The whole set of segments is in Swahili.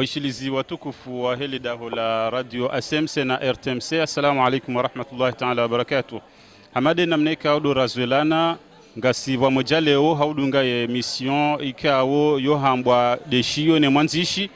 waishilizi watukufu wa hili daho la radio SMC na RTMC. Assalamu alaikum wa rahmatullahi ta'ala wa barakatuh. Hamade namneka audo razwelana ngasi wa moja leo haudunga ye emission ikao yohambwa deshiyo ne mwanzishi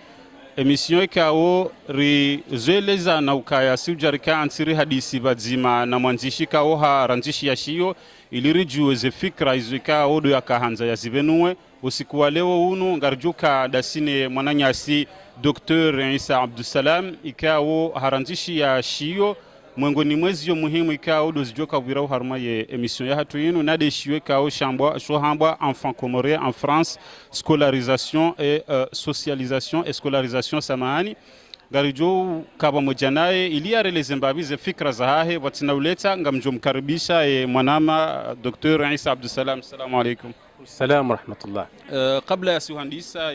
emission ikao rizweleza na ukaya siujarika ansiri hadisi bazima na mwanzishi kao haranzishi ya shiyo ilirijuwe ze fikra izuika odo ya kahanza ya zibenuwe usiku wa leo unu ngarjuka dasine mwananyasi Dr. Isa Abdusalam ikao haranzishi ya shiyo mwengoni mwezi yo muhimu ikao dozijoka wirau harma ye emission ya hatu yinu nade shiwe kao shohambwa enfant comorien en France scolarisation et socialisation et scolarisation samahani garijo kaba mojanaye iliareleze mbabize fikra za hahe watinauleta ngamjomkaribisha mwanama Dr. Isa Abdusalam. Assalamu alaikum. Assalamu rahmatullah. Kabla ya suhandisa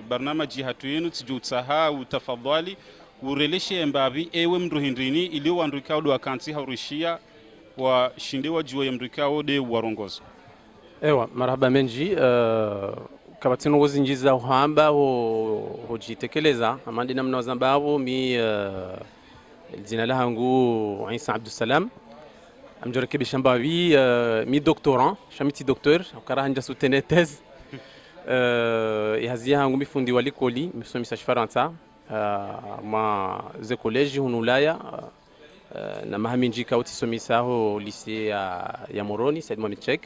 barnamaji hatu yinu tijutsaha utafadhali ureleshe mbabi ewe mruhindrini ili wandrikao do akanti haurishia wa shindewa juwa ya mrikao de warongozo. Ewa marhaba menji kabatino ngozinjiza uhamba hojitekeleza amandi namna wazambavo mi jina langu Isa Abdusalam amjorekebisha mbabi mi doctorant shamiti docteur ukarahanja soutenir thèse yazia hangu mifundi walikoli misomisa Faransa ma ze college hunulaya na mahaminji kauti somisaho lycée ya Moroni Said Mohamed Cheikh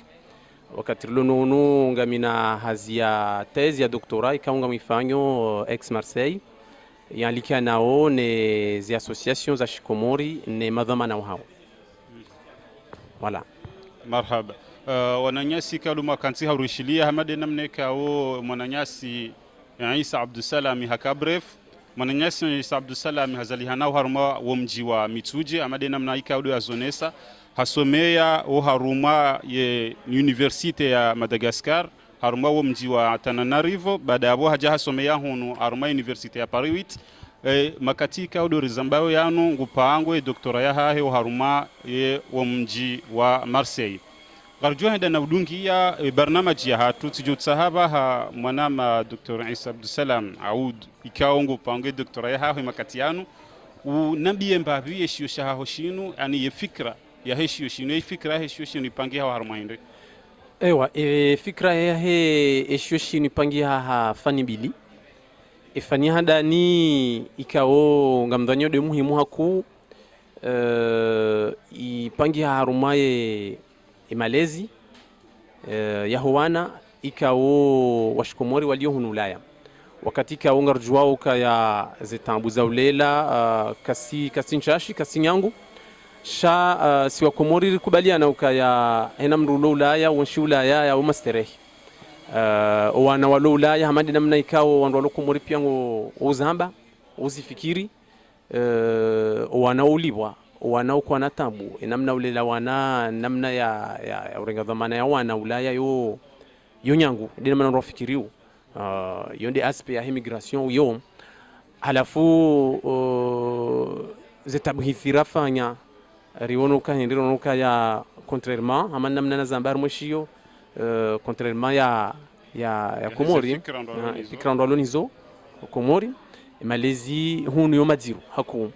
wakati lununu ngamina hazia thèse ya doctorat ikaunga mifanyo ex Marseille yalika nao ne zi associations za shikomori ne madhamana wao. Voilà. Marhaba. Wananyasi kaluma kanti haurushilia hamade namne kao mwananyasi Isa Abdusalam hakabref mwananyasi Isa Abdusalam hazalihanao haruma wa mji wa Mituje amade namna ikaudo ya zonesa hasomea o haruma ye universite ya Madagascar haruma wa mji wa Tananarivo baada ya haja hasomea hunu haruma universite ya Paris 8 makatika udo rizambao yanu ngupangwe doktora ya hahe o haruma ye wa mji wa Marseille. Garjo henda na udungi ya barnamaji ya hatu tijutsahaba ha mwanama Dr. Isa Abdusalam aud ikaongo pange doktora ya hahe makatianu unambiye mbabi yeshiyo shaho shinu ani ye fikra ya heshiyo shinu ye fikra heshiyo shinu ipange ha harmainde. Ewa fikra ya heshiyo shinu ipange ha fani bili ifani hada ni ikao ngamdanyo de muhimu haku ipange ha harumaye malezi yahowana ikao washikomori walio hunulaya wakati ka ungarjuao ka ya zetambu za ulela kasi nchashi kasi nyangu sha siwa komori rikubaliana ukaya hena mrulo ulaya wanshi ulaya ya umasterehi wana walo ulaya hamadi namna ikao wandu walo komori piango uzamba uzifikiri wana ulibwa wana uko na tabu namna ulela wana namna ya urenga dhamana ya wana ulaya yo nyangu ndio maana nafikiriu yonde aspect ya immigration yo halafu zetabu hithirafanya rionoka hendironoka ya contrairement amana namna na zambar mwishio contrairement ya komori fikra ndo lonizo komori malezi hunu yo madziru haku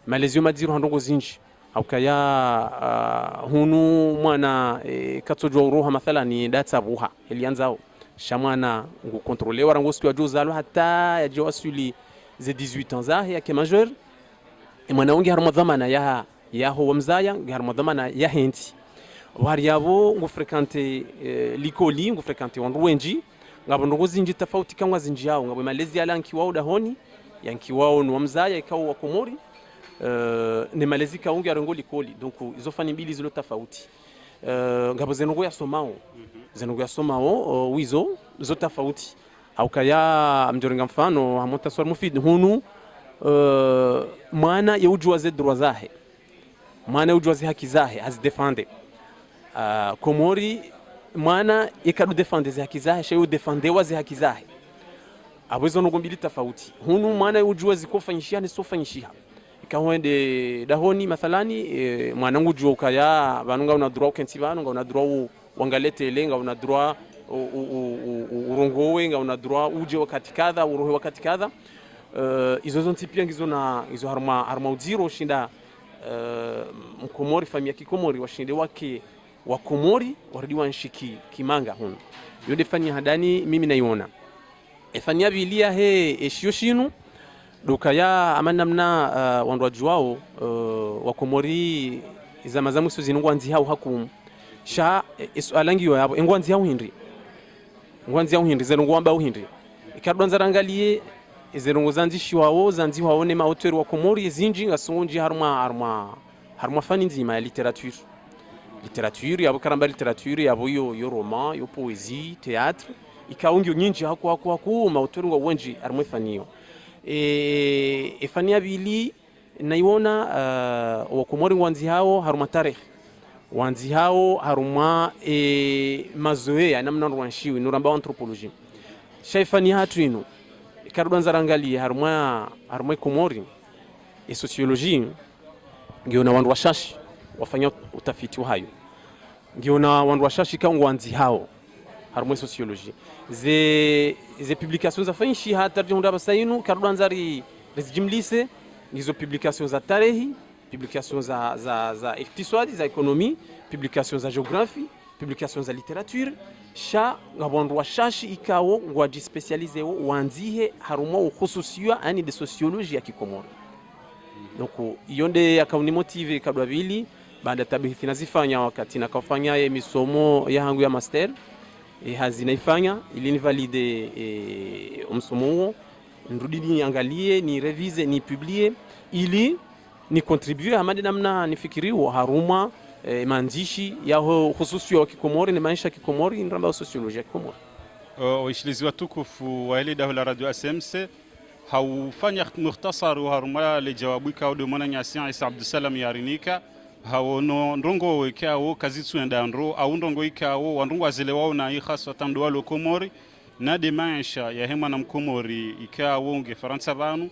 malezi yo madziru handongo zinji aukaya hunu mwana katsojwa uroha mathalani data buha elianzao shamwana ngu contrôler warango stu ajozalo hata ya jawasuli ze 18 ans ya ke majeur mwana ungi harma dhamana ya ho mzaya harma dhamana ya henti wari yabo ngu frekante likoli ngu frekante wanruwenji ngabo ndongo zinji tofauti kama zinji yao ngabo malezi ala nkiwao dahoni yankiwao ni mzaya ikao wa komori ne malezi kaungi arongo likoli donc izofani mbili zilo tofauti ngabo zenongo ya somao zenongo ya somao wizo zo tofauti aukaya mjoringa mfano hamonta swali mufid hunu mwana yeujua ze droit zahe mwana yeujua ze haki zahe azidefende komori mwana yekadu defende ze haki zahe sheyu defende wa ze haki zahe abwezo nongo mbili tofauti hunu mwana yeujua zikofanyishia ni sofanyishia ikawende dahoni mathalani mwanangu jua ukaya banunga una droit kensi banunga una droit wangalete lenga una droit urongowe nga una droit uje wakati kadha urohe wakati kadha izo zonti pia izo harma uziro shinda mkomori famia kikomori washinde wake wa komori waridi wanshiki kimanga huno yode fani hadani mimi naiona efania bilia he eshio shinu dokaya amanamna wandu wajuao wa komori zamazamu so zinungwa nzi hao hakum sha alangi yo yabo engwanzi hao hindi zelungwa amba hindi ikadwanza rangalie izerungu zanzishiwawo zanziwawo ne maauteur wa komori zinji ngasonji harma fani nzima ya literature yabo karamba literature yabo yo roman yo poésie théâtre ikaungi nyinji haku maauteur ngo wenji harma faniyo fani abili naiona wa komori wanzi hao harma tarikh wanzi hao harma mazoea namna rwanshiwi nuramba anthropologie shaifani hatu ino karudwanza rangali harma komori sociologie ngiona wandu washashi wafanya utafiti hayo ngiona wandu washashi kaungo wanzi hao harma sociologie ze publications afanyishi hata junda basainu karudwanza rizijimlise nizo publications za tarehi publications za iktisadi za ekonomi publications za geographie publications za literature sha ngabandu washashi ikawo ngwaji specialize wanzihe haruma ukhususiwa ani de sociologie ya kikomori donc yonde akauni motive kadwabili baada tabithi nazifanya wakati nakafanya misomo ya hangu ya master hazinaifanya ili ni valide msomo huo nirudi niangalie ni revise ni publier ili ni contribuer hamadi namna nifikiriwa haruma mandishi ya hususi wa kikomori ni maisha kikomori nramba sociologia kikomori waishilizi watukufu wa hili dahula radio SMC haufanya mukhtasar wa haruma le jawabu ka do mona nyasi Isa Abdusalam yarinika hawono ndongo wekao kazitsu ndandro au ndongo ikao wandongo azelewa na ikhaswa tamdo wa komori na de maisha ya hema na mkomori ikao nge Faransa banu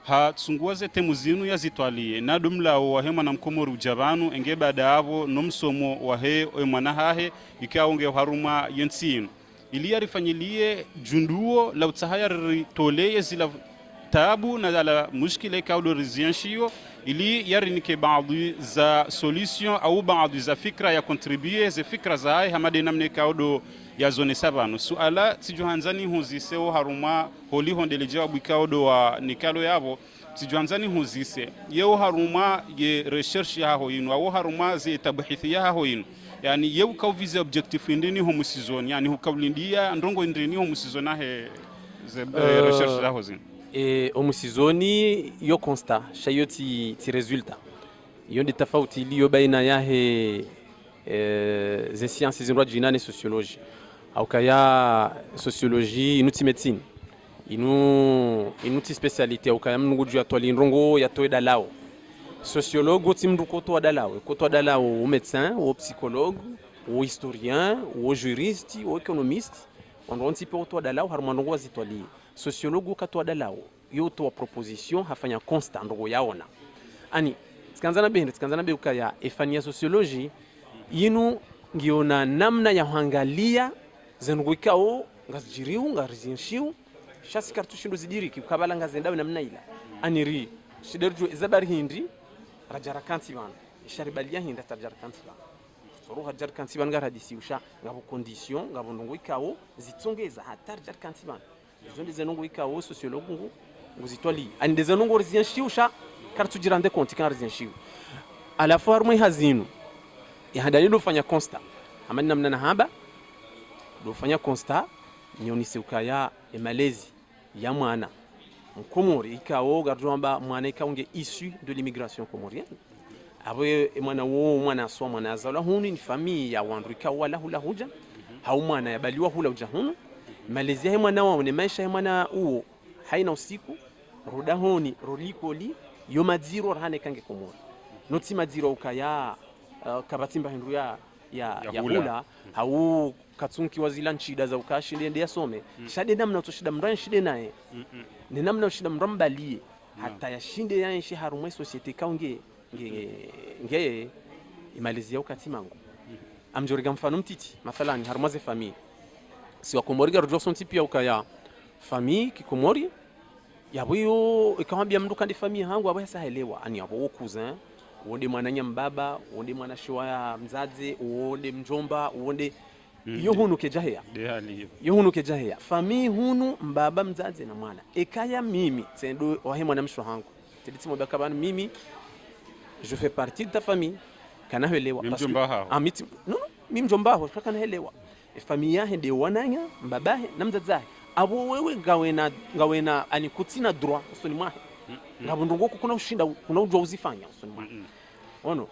ha tsunguwaze temuzinu yazitwalie na dumla wa hema na mkomori ujabanu enge baada avo nomsomo wa he mwana hahe ikaonge haruma yensinu ili yarifanyilie junduo la utsahaya ritoleye zila tabu na la mushkile kaudo rizianshio ili yarinike baadhi za solution au baadhi za fikra ya contribuer ze fikra za hai hamade namne kaudo ya zone sabano suala tijuhanzani huziseo haruma holi hondele jawabu kaudo wa nikalo yabo tijuhanzani huzise yeo haruma ye recherche ya hoyinu au haruma ze tabhithi ya hoyinu yani yeu kauvize objectif indini homusizoni yani hukaulindia ndongo indini homusizona he ze recherche za hozin homusizoni yo constat shayo ti resultat yo de tofauti iliyo baina yahe ze sciences zinwa jinane sociologie au kaya sociologie inuti médecine inuti spécialité au kaya mnguju atwali ndongo yatoeda lao sociologue timdu koto adalao au médecin ou psychologue ou historien ou juriste ou économiste on un petit peu auto adalao harmanongo azitwali sociologue kato adalao yoto wa proposition hafanya constant ndogo yaona ani tsikanzana be ukaya efania sociologie yinu ngiona namna ya hangalia zengo ikao ngazijiriu ngarizinshiu shasi kartushindo zidiriki ukabala ngazenda namna ila aniri shiderjo izabari hindi rajara kanti bana isharibalia hinda tarjara kanti bana soro hajar kanti bana ngaradisi usha ngabo condition ngabo ndongo ikao zitsongeza hatarjar kanti bana zonde zenongo ikao sociologue ngo nguzitwali ande zenongo rizinshiusha kartujirande konti kan rizinshiu ala forme hazinu ya hadani do fanya constat amani namna na haba do fanya constat nyonise ukaya malezi ya mwana mkomori ikao gardjomba mwana ikaunge issu de l'immigration comorienne abo mwana so mwana azala huni ni famille ya wandrika wala hula huja hau mwana yabaliwa hula huja hunu malezi ya mwana wao ni maisha ya mwana huo haina usiku roda honi rolikoli yo madziro rahane kange komori noti madziro ukaya kabatimba hindu ya hula hau katsunki wazila nchida za ukashi ndiye asome shade namna utoshida mran shide naye ni namna ushida mrambalie hata yashinde yanshi harumwe societe kaunge nge imalizia ukati mangu amjoriga mfano mtiti mathalani harumaze famille si wakomori garujo son tipi ukaya famille kikomori yabuyo ikamwambia mndu kandi familia hangu abo yasaelewa ani abo wo cousin uonde mwana nyambaba uonde mwana shiwa mzazi uonde mjomba uonde iyo hunu kejahea iyo hunu kejahea famii hunu mbaba mzazi na mwana ekaya mimi tendo wahe mwana msho hangu tediti mobaka bana mimi je fais partie de ta famille kana helewa parce que amiti no mimi mjomba ho kana helewa famille yahe de wananya mbabahe na mzazahe abo wewe ngawena anikutina droit usoni mwahe ngabundungo kuna ushinda kuna ujwa uzifanya usoni mwahe ono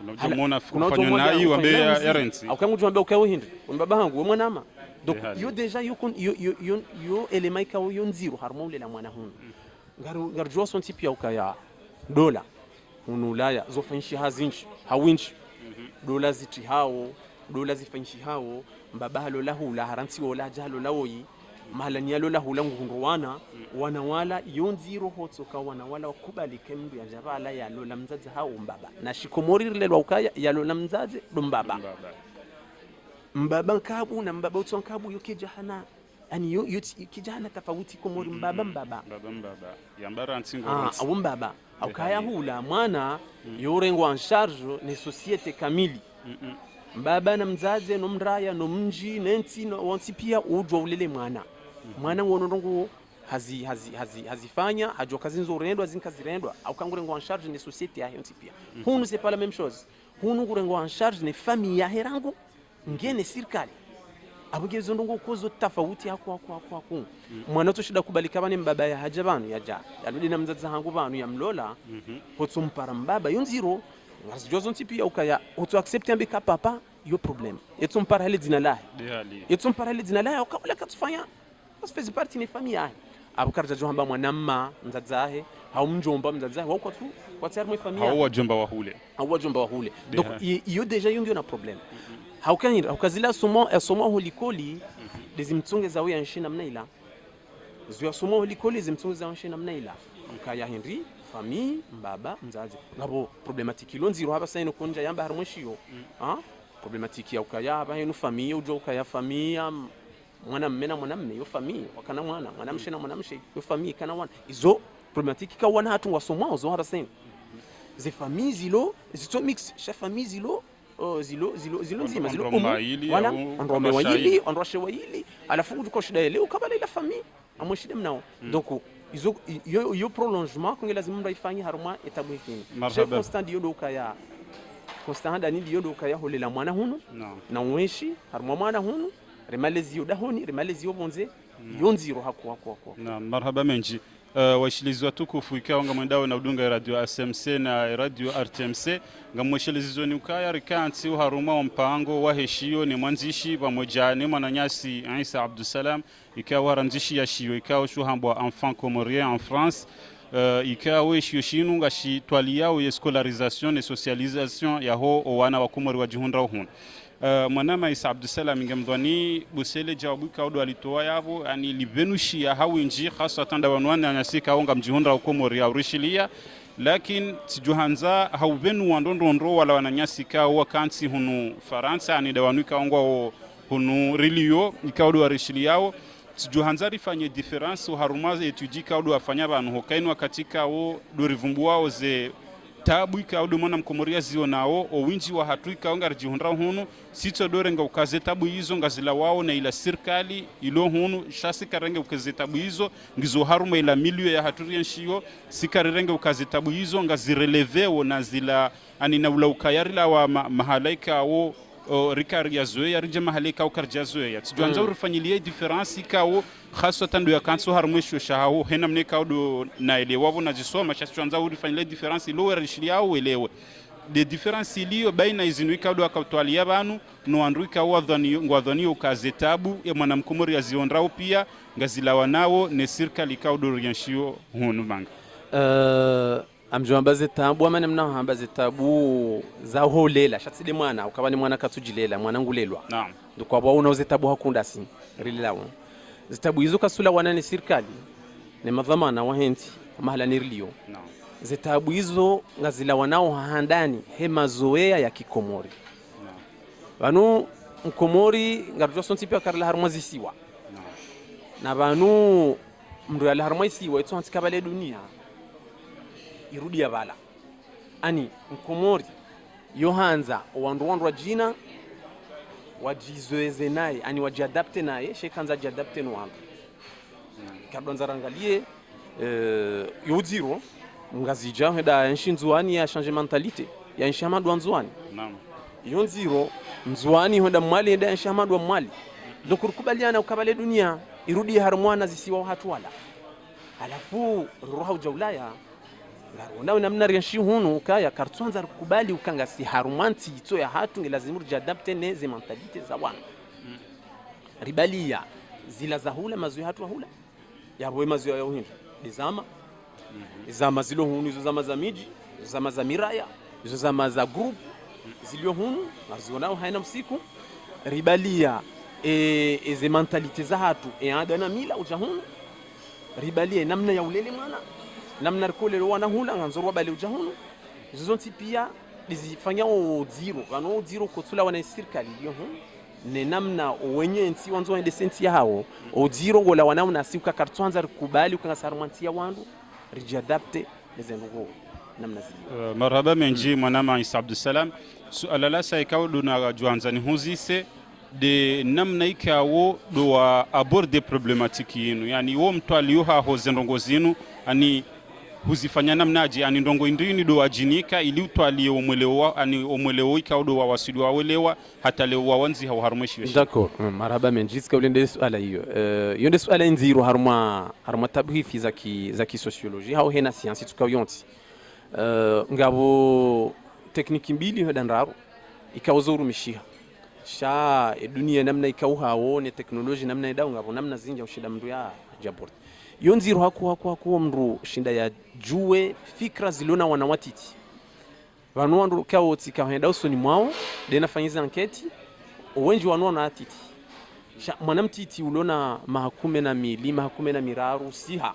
kuna ufanywa nayi wambe ya renti au kangu jomba ukawo hindi mbaba hangu we mwana ama donc yo deja yo elema ikawo yo nziro harmo ule la mwana hunu ngaru jwa son tipi ukaya dola hunu ulaya zofanyishi hazinchi hawinchi dola ziti hao dola zifanyishi hao mbaba halo lahu la haranti wala jalo lawoyi mahalani yalo lahu la ngundwana wanawala yonziro hotsoka wanawala wakubalike mndu ya jabala yalo la mzazi hao mbaba na shikomori lelwa ukaya yalo la mzazi do mbaba kabu na mbaba utsonkabu yoke jahana yani yo kijana tofauti komori mbaba yambara ntsingoro au mbaba ukaya hula mwana yorengo en charge ni societe kamili mbaba na mzazi no mraya no mji nenti no wansi pia ujwa ulele mwana ngono ndongo hazifanya hajua kazi nzorendwa zinkazirendwa au kangurengo en charge ni societe ya yonti pia hunu c'est pas la même chose hunu ngurengo en charge ni famille ya herangu ngene serikali abugezo ndongo kozo tofauti yako mwana to shida kubalika bane mbaba ya hajabanu yaja yaludi na mzazi hangu banu ya mlola potsumpara mbaba yonziro ngazjozo nti pia ukaya oto accepter mbika papa yo problem etsumpara hali dina lahi etsumpara hali dina lahi ukabula katufanya basi parti ni familia abukarja johamba mwanamma mzazahe au mjomba mzazahe wao kwa tayari mwe familia au wajomba wa hule donc iyo deja yondio na problem haukani haukazila somo holikoli dezimtunge zawe ya nshina mnaila zwa somo holikoli zimtunge za nshina mnaila mkaya Henry famille mbaba mzazi ngabo problematiki lonziro haba saino konja yamba harmoshiyo problematiki ya ukaya haba hinu famille ujo ukaya famille mwana mmena mwanamme yo famille wakana mwana mshe na mwanamshe yo famille kana wana izo problematiki ka wana hatu wasomao zo hara sen ze famille zilo zito mix cha famille zilo zilo nzima zilo wala andome wayili androshe wayili alafu uko shida ile ukabala ila famille amoshide mnao donc izo yo prolongement ko lazima mndo ifanye haruma etabu hikini je constant dio ukaya constant dani dio ukaya holela mwana hunu na mweshi haruma mwana hunu remalezi yodahoni remalezi yobonze yonziro hako na marhaba menji washilizi watukufu ikawa ngamwendao na udunga radio SMC na radio RTMC ngamweshilizi zoni ukaya rikanti uharuma mpango wa heshio ni mwanzishi pamoja ni mwananyasi Isa Abdusalam ikawa waranzishi ya shio ikawa shuhambwa enfant comorien en France ikawa shio shinu ngashi twaliao ya scolarisation et socialisation ya ho wana wa Komori wa jihundra hun mwanama Isa Abdusalam ingemdwani busele jawabu kaudo alitoa yavo yani livenushi ya hawinji hasa tanda wanwana nyasika onga mjihundra Komori ya urishilia lakini tijuhanza hauvenu wandondo wala wananyasika wakansi hunu Faransa ani dawanuka ongwa hunu rilio ikaudo warishiliao tijuhanza rifanye difference harumaze etudika udo afanya bantu hokainwa katika o dorivumbuao ze tabu ikaudo mwana mkomoria zio nao owinji wa hatu ikaonga rjihundra hunu sito dorenga ukaze tabu hizo ngazila wao na ila serikali ilo hunu shasi karenge ukaze tabu hizo ngizo haruma ila milio ya haturi nshio sikarenge ukaze tabu hizo ngazireleveo na zila anina ula ukayarila wa mahalaika o rikari ya zoe ya rije mahalaika ukarja ya zoe ya tijuanza urufanyilie difference ikao khaswa tandu ya kanso harumwisho shahao hena mneka udo na elewavu na jisoma shasituanza urufanyilie difference ilo werishiliao elewe de difference iliyo baina izinuika udo wakautualia banu nuandruika ngwadhani ukaze tabu ya mwanamkumori ya ziondrao pia ngazila wanao ne sirkali kaudo rianshio hunu manga amjomba zetabu amana mna hamba zetabu za holela shatsile mwana ukabani mwana katujilela mwana ngulelwa naam ndukwa bwa una zetabu hakunda si rilawo zetabu hizo kasula wana ni serikali ne madhamana wahenti mahala nirlio naam zetabu hizo ngazila wanao handani hema zoea ya kikomori naam banu mkomori ngarjo sonti pia karla harmazisiwa naam na banu mndu ala harma isi waitso antikabale dunia irudi ya bala ani mkomori yohanza wandu jina wajizoeze naye ani wajiadapte naye shekanza jiadapte no wandu kadonza rangalie yuziro ngazija heda nshinzuani ya change mentalite ya nshamadu anzuani naam yonziro nzuani heda mwali heda nshamadu mwali dokurukubaliana ukabale dunia irudi harmwana zisiwa hatu wala alafu roha ujaulaya ngarona namna rianshi hunu kaya kartonza rukubali ukanga si harumanti ito ya hatu ni lazima ujadapte neze mentalite za wana ribalia zila za hula mazuya hatu hula ya boe mazuya ya uhindu dizama zama zilo hunu izo zama za miji zama za miraya izo zama za group zilio hunu nazionao haina msiku ribalia eze mentalite za hatu adana mila ujahunu ribalia namna ya ulele mwana namna rikole wana hula nganzorwa bale ujahunu zizonti pia dizifanya zero vano zero kotula wana serikali yo ne namna wenye nti wanzo ende senti yao zero gola wana unasiuka kartwanza rikubali ukanga sarmantia wandu rijadapte nezengo namna zile marhaba menji mwanama Isa Abdussalam suala la sai kaudu na juanzani huzise de namna ikawo do aborder problematiki yenu yani wo mtu aliyoha hozendongo zinu ani huzifanya namnaje yani ndongo indini do ajinika ili utwalie omwelewa ani omwelewa ikaudo wa wasidi wawelewa hata leo wanzi haharumweshi weshi d'accord marhaba menjiska ulende swala hiyo yonde swala nziro harma tabhifi zaki sociology hao hena science tukawionti ngabo tekniki mbili hodandaru ikawzuru mishiha sha dunia namna ikauhawo ne teknoloji namna idao ngabo namna zinja ushida mndu ya jabort yonziro hakuwa mndu shinda ya juwe fikra zilona wanawatiti vanu wandu kao tikahenda usoni mwao dena fanyiza anketi wengi wanaona atiti mwanamtiti ulona mahakume na miraru siha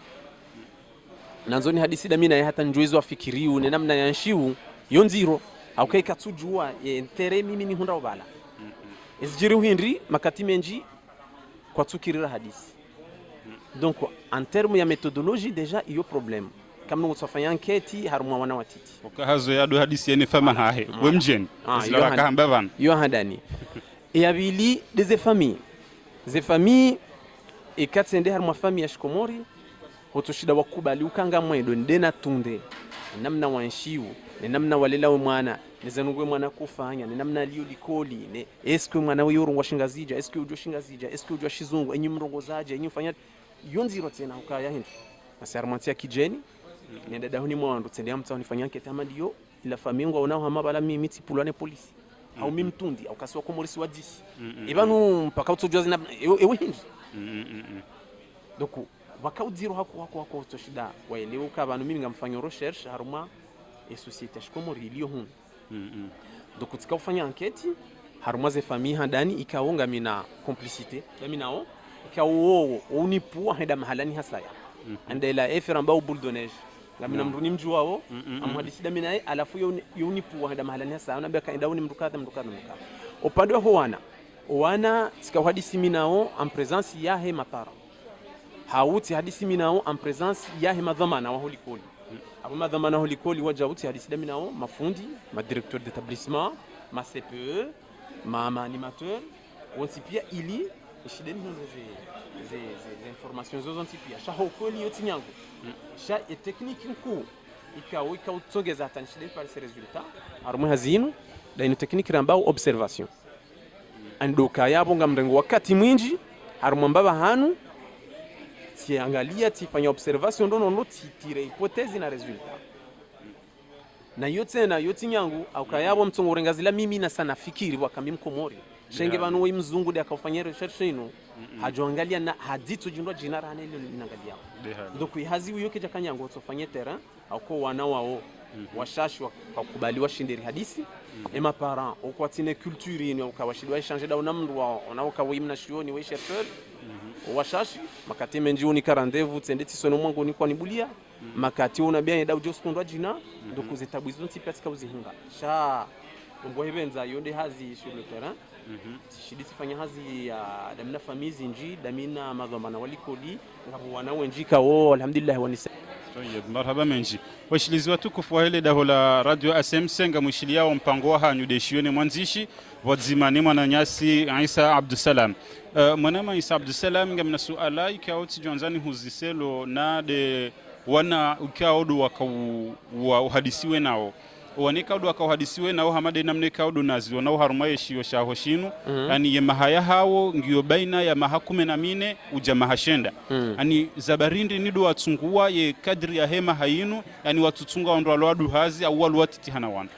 nanzoni hadisi damina ya hata njuezo afikiriu ne namna ya nshiu yonziro aukai katujua entere mimi ni hunda obala ezjiri uhindri makati menji kwa tukirira hadisi donc en terme ya méthodologie déjà iyo problème kama ngotofanya anketi harumwa wana watiti okahazo yado hadisi ene fama hahe wemjeni zila kahamba bana yo hadani et abili des familles et katsende harumwa famille ya shikomori hotoshida wakubali ukanga mwedo ndena tunde namna wanshiu ne namna walela mwana nezanugwe mwana kufanya ne namna liyo likoli ne eske mwana weyo ngwashingazija eske ujo shingazija eske ujo shizungu enyi mrongozaje enyi fanya yonziro tena ukaya hindu masarmantia kijeni nenda dahuni mwandu tsende amtsa nifanya ankete amandiyo ila famingo onao hamabala mimi tipulane polisi au mimi mtundi au kaswa ko polisi wadisi ibanu mpaka utojozi na ewe hindu donc wakauziro hako toshida waelewa ukabanu mimi ngamfanya recherche haruma et société shikomori iliyo hunu donc tukafanya anketi haruma ze famille handani ikaonga mina complicité daminao ikawo unipu henda mahalani hasaya andela efera mbao boule de neige ngamina mruni mjuwao amhadisi daminae alafu unipu henda mahalani hasaya unabia kaenda uni mrukadha upande wa wana sikahadisi minao en présence yahe mapara hauti hadisi minao en présence yahe madhamana wa holikoli abo madhamana holikoli wajauti hadisi daminao mafundi ma directeur d'établissement ma CPE ma animateur wonsi pia ili ishideni ze informations zozonti pia sha hokoli yoti nyango sha e technique nku ikautongeza hata nishideni par ces résultats harumwe hazinu da ino technique rambao observation andoka yabo ngamrengo wakati mwinji harumwe mbaba hanu tiangalia tifanya observation ndono tire hypothèse na résultat na yote na yoti nyangu aukayabo mtongo urengazila mimi na sana fikiri wakamimkomori shenge banu we mzungu de akafanya recherche ino hajoangalia na haditu jindwa jinara hana ile linangalia donc hazi uyo keja kanyango tofanye terrain auko wana wao washashi wakubaliwa shindiri hadisi et ma parents okwatine culture ino ukawashidwa changer da namru wao onauka wimna shioni we chercheur washashi makati menjioni karandevu tsendeti sono mwangu ni kwa nibulia makati una bien da ujo skondwa jina donc zetabu izo tipia tika uzihunga sha ngo hebenza yonde hazi sur le terrain shidi sifanya hazi ya damina famizi nji damina madhamana walikodi ngabo wana wenjika wo alhamdulillah wanisa طيب مرحبا منجي washilizi watukufu wa hele daho la radio ASMC nga mwishili yao mpango wa hanyu deshioni mwanzishi wadzimani mwananyasi Isa Abdusalam mwanama Isa Abdusalam nga mna suala ikao tijuanzani huziselo na de wana ukaodu wakauhadisiwe nao wanika odu wakauhadisiwe nao hamade namneka odu naziwa nao harumaye shio shaho shinu yani ye mahaya hao ngiyo baina ya maha 14 uja mahashenda yani zabarindi nido watungua ye kadri ya hema hainu yani watutunga ondo alwadu hazi au walu watitihana wana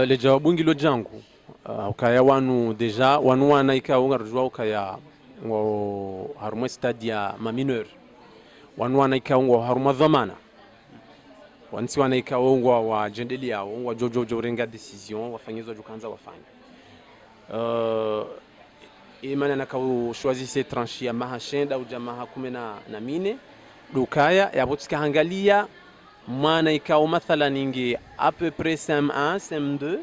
le jawabu ngilo jangu ukaya wanu deja wanu wana ikao ngarujua ukaya harumaye stadia ma mineur wanu wana ikao haruma dhamana wansi wana ikaongwa wa jendeli yao wa jojo renga decision wafanyizwa jukanza wafanya imana na kau choisir tranche ya mahashenda au jamaa 14 dukaya yabotsika hangalia mwana ikao mathalan ingi à peu près CM1 CM2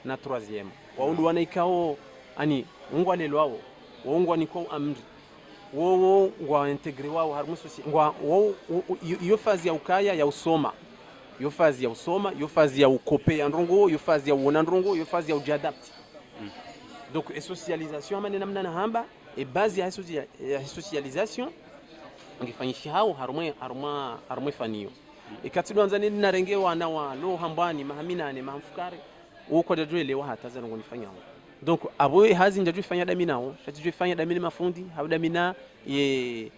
na 3e waundu wana ikao ani ngwa lelwao wongwa niko amri wo ngwa integre wao harmu soci ngwa wo yo fazi ya ukaya ya usoma yo fazi ya usoma yo fazi ya ukope ya ndrongo yo fazi ya uona ndrongo yo fazi ya ujadapt donc et socialisation amane namna na hamba et base ya socialisation ngifanyisha hao harumwe fanio ikatido anzani na renge wana wa lo hambani mahaminane mahamfukare uko dajwele wa hataza ngo nifanyao donc abo hazi njaju fanya daminao shati fanya damini mafundi habdamina ye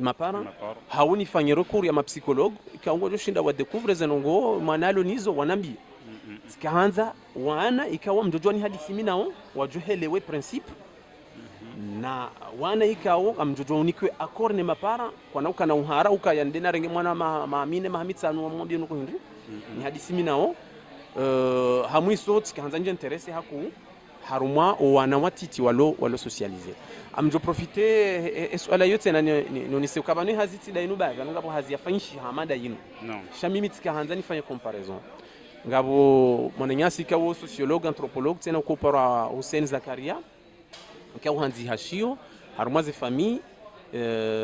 mapara hauni fanya recours ya mapsychologue ikaongo joshinda wa découvre zenongo manalo nizo wanambi sikaanza wana ikawa mjojoni hadithi minao wajuhelewe principe na wana ikao amjojoni kwe accord ne mapara kwa nauka na uhara ukayandena renge mwana maamine mahamitsano wa mwambie nuko hindi ni hadithi minao hamwiso tikaanza nje interesse haku haruma wana watiti walo socialiser amjo profiter eswala yote na nonise ukabani haziti da inuba ngabo hazi yafanyishi hamada yinu no shamimi tikaanza nifanye comparaison ngabo mwananyasi kawo sociologue anthropologue tena ukopara Hussein Zakaria kawo hanzi hashio haruma ze famille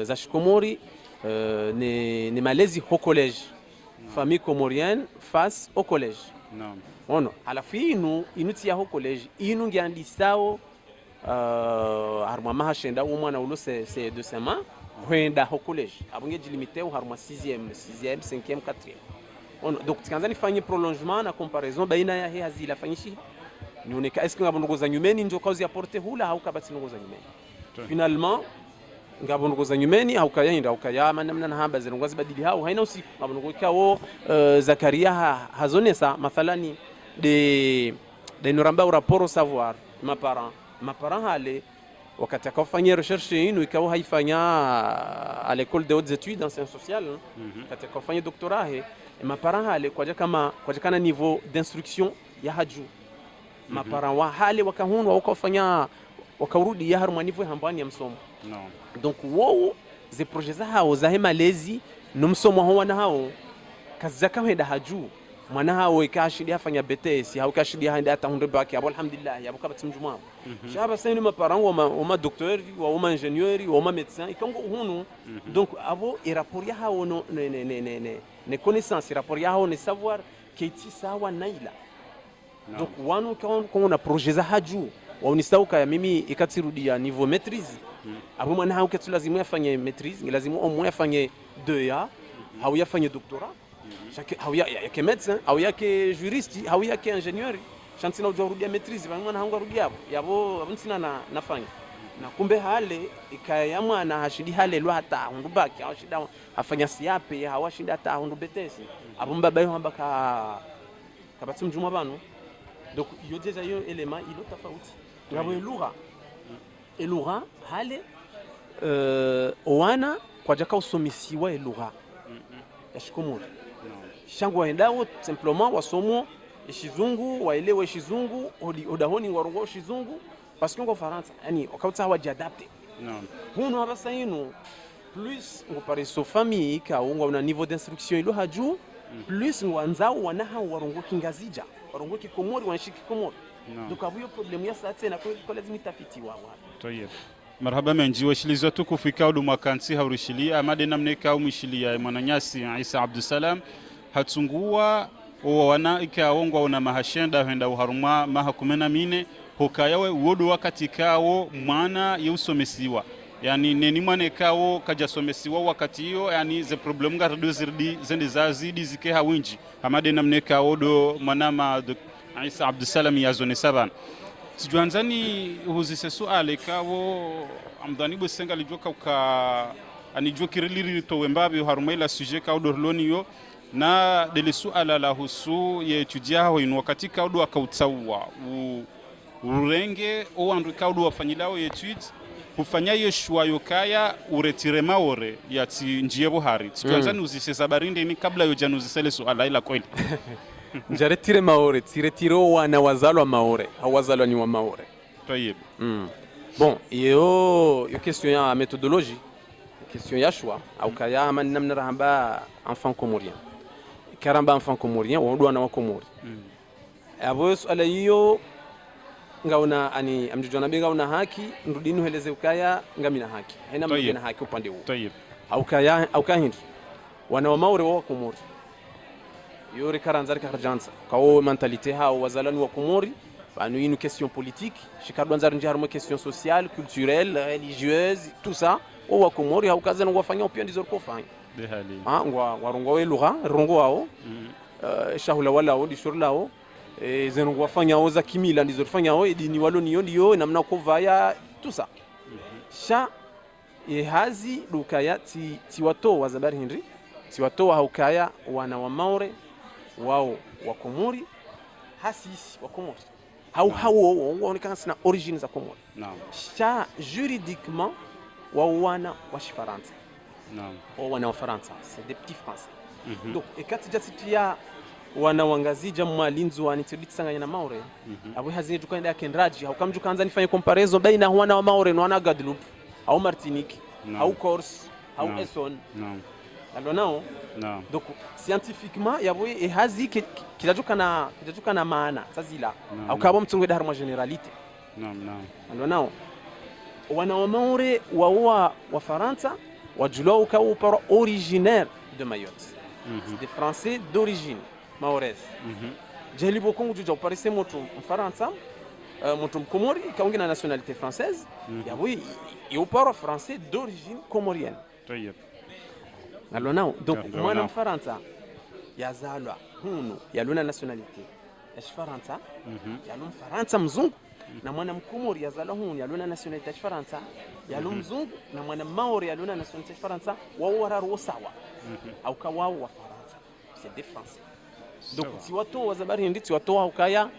za shikomori ne malezi au collège famille comorienne face au collège no ono alafu inuti ya ho college inu ngiandisao haruma mahashenda umwana ulo se de sema kwenda ho college abunge jilimite haruma 6e 5e 4e ono donc tikaanza nifanye prolongement na comparaison baina ya he hazila fanyishi nioneka est-ce que ngabongoza nyumeni ndio cause ya porte hula au kabati ngoza nyumeni finalement ngabongoza nyumeni au kayainda au kayama namna na hamba zirongoza badili hao haina usiku ngabongoza wo Zakaria hazonesa mathalani de noramba rapport savoir ma parents hale wakati akafanya recherche inu ikawa haifanya à l'école des hautes études en sciences sociales wakati akafanya doctorat ma parents hale kwa kana niveau d'instruction ya haju ma parents wa hale wakahunwa wakafanya wakarudi ya haruma niveau hambani ya msomo no donc wao ze projets hao za malezi no msomo hao na hao kazi zaka henda haju mwana hao ikashidi afanya BTS hao ikashidi handa hata hunde baki abo alhamdulillah ya bukabati mjuma shaba sasa ni maparents wa docteur wa ingénieur wa médecin ikango hunu donc abo et rapport ya hao no ne connaissance rapport ya hao ne savoir kiti sawa naila donc wanu quand na projets haju waunisauka ya mimi ikatirudia niveau maîtrise abo mwana hao ketu lazima afanye maîtrise lazima au moins afanye 2 hao yafanye doctorat hao yake médecin hao yake juriste hao yake ingénieur chantina ujarudia maîtrise mwana hangu arudia hapo yabo abuntina nafanya na kumbe hale ikaya mwana hashidi hale lo hata hundubaki hashida afanya siape hawashida hata hundu betesi abo mbaba yo ambaka kabati mjuma bano donc yo deja yo element ilo tofauti ngabo elugha hale wana kwa jaka usomisiwa elugha ya shikomori shangu waendao simplement wasomo ishizungu waelewe ishizungu odahoni warongo ishizungu parce que ngo Faransa yani wakauta wajadapte huno haba saino plus ngo pare so famille ka ngo na niveau d'instruction ilo haju plus wanzao wanaha warongoki ngazija warongoki Komori wanashiki Komori donc hiyo problem ya sasa tena kwa lazima itafitiwa wapi toyeb marhaba menji washilizwa tu kufika huduma kansi haurishilia amade namneka au mishilia mwananyasi Isa Abdusalam hatungua wana ikaongwa una mahashenda henda uharuma mahakumena mine hokayawe uodo wakati kao mwana yeusomesiwa yani neni mwana kao kajasomesiwa wakati hiyo yani ze problem gardo zirdi zende zazidi zike hawinji amade namneka odo manama Isa Abdusalam ya zone 7 sijuanzani huzise suale kao amdani bosenga lijoka uka anijua kiriliri towembabe harumaila sujet kao dorloni yo na dele suala la husu ye etudia ho inu wakati kaudu akautsawa urenge o andu kaudu wafanyilao etude kufanya hiyo shwa yokaya uretire maore ya njie bohari tuanzani uzise sabarinde ni kabla yo janu zisele suala ila kweli njaretire maore tiretiro wana wazalwa maore hawazalwa ni wa maore tayeb bon yo question ya méthodologie question ya choix au kaya man namna rahamba enfant comorien karamba enfant comorien wadu wana wa Komori abo swala hiyo ngaona ani amjujana benga una haki ndudini heleze ukaya ngamina haki haina mjana haki upande huo tayeb au kaya hindi wana wa Maori wa Komori yore karanzari karjanza kao mentalité hao wazalani wa Komori banu une question politique shikadwa nzari njarmo question sociale culturelle religieuse tout ça o wa Komori haukaza ngwafanya upia ndizo kufanya behali warongo we lugha rongo wao shahula wala o dishurla o zengo wafanya o za kimila ndizo fanya o dini walo niyo ndiyo namna kovaya tout ça sha hazi dukaya ti wato wa zabari Henry ti wato haukaya wana wa Maore wao wa Komori hasisi wa Komori hao waonekana sana origine za Komori naam sha juridiquement wa wana wa Shifaransa naam wana wa Faransa c'est des petits français donc ekati jasitia wana wangazija mwalinzi wa nitibiti sanganya na Maore abo hazini tukaenda kendraji haukamju kaanza nifanye comparison baina wana wa Maore na wana Guadeloupe au Martinique au Corse au Essonne naam alors non donc scientifiquement yabo hazi kijajuka na maana sazila au kabo mtungwe darma generalité naam alors wana wa Maore wa Faransa wajulao kao par originaire de Mayotte c'est des français d'origine maoraise jeli bokongo juja parece moto Faransa moto Komori kaongi na nationalité française yabo yo par français d'origine comorienne tayeb alors donc mwana Faransa yazalwa hunu yaluna nationalité ya Faransa yalum Faransa mzungu na mwana Mkomori yazalwa hunu yaluna nationalité ya Faransa yalum mzungu na mwana Maori yaluna nationalité ya Faransa wao wararu sawa au kawao wa Faransa c'est des français donc si watu wazabari nditi watu haukaya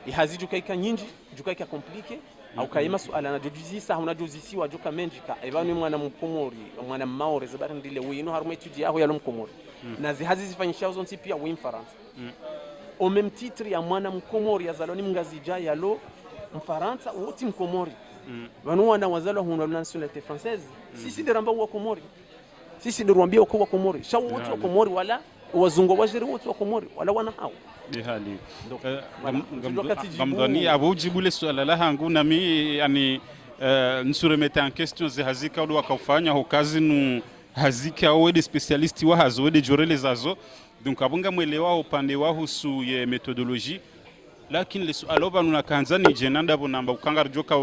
ihaziju kaika nyingi jukaika compliqué au kayima suala na jujizisa unajuzisi wajuka menjika ebani mwana Mkomori mwana Maori zabari ndile wino haruma étudier aho yalum Komori na zihazi zifanyisha zonti pia wim Faransa au même titre ya mwana Mkomori yazaloni mngazija yalo Mfaransa wote Mkomori banu wana wazalo huna nationalité française sisi deramba wa Komori sisi ndirwambia kwa Komori shawo wote wa Komori wala wazungu wajiri wote wa Komori wala wana hao behali gamdani abujibule swala la hangu nami yani nsuremete en question ze hazika ndo wakafanya hokazi nu hazika wede specialist wa hazo wede jorele zazo donc abunga mwelewa upande wa husu ye methodologie lakini le swala banu kanzani jenanda bonamba ukanga joka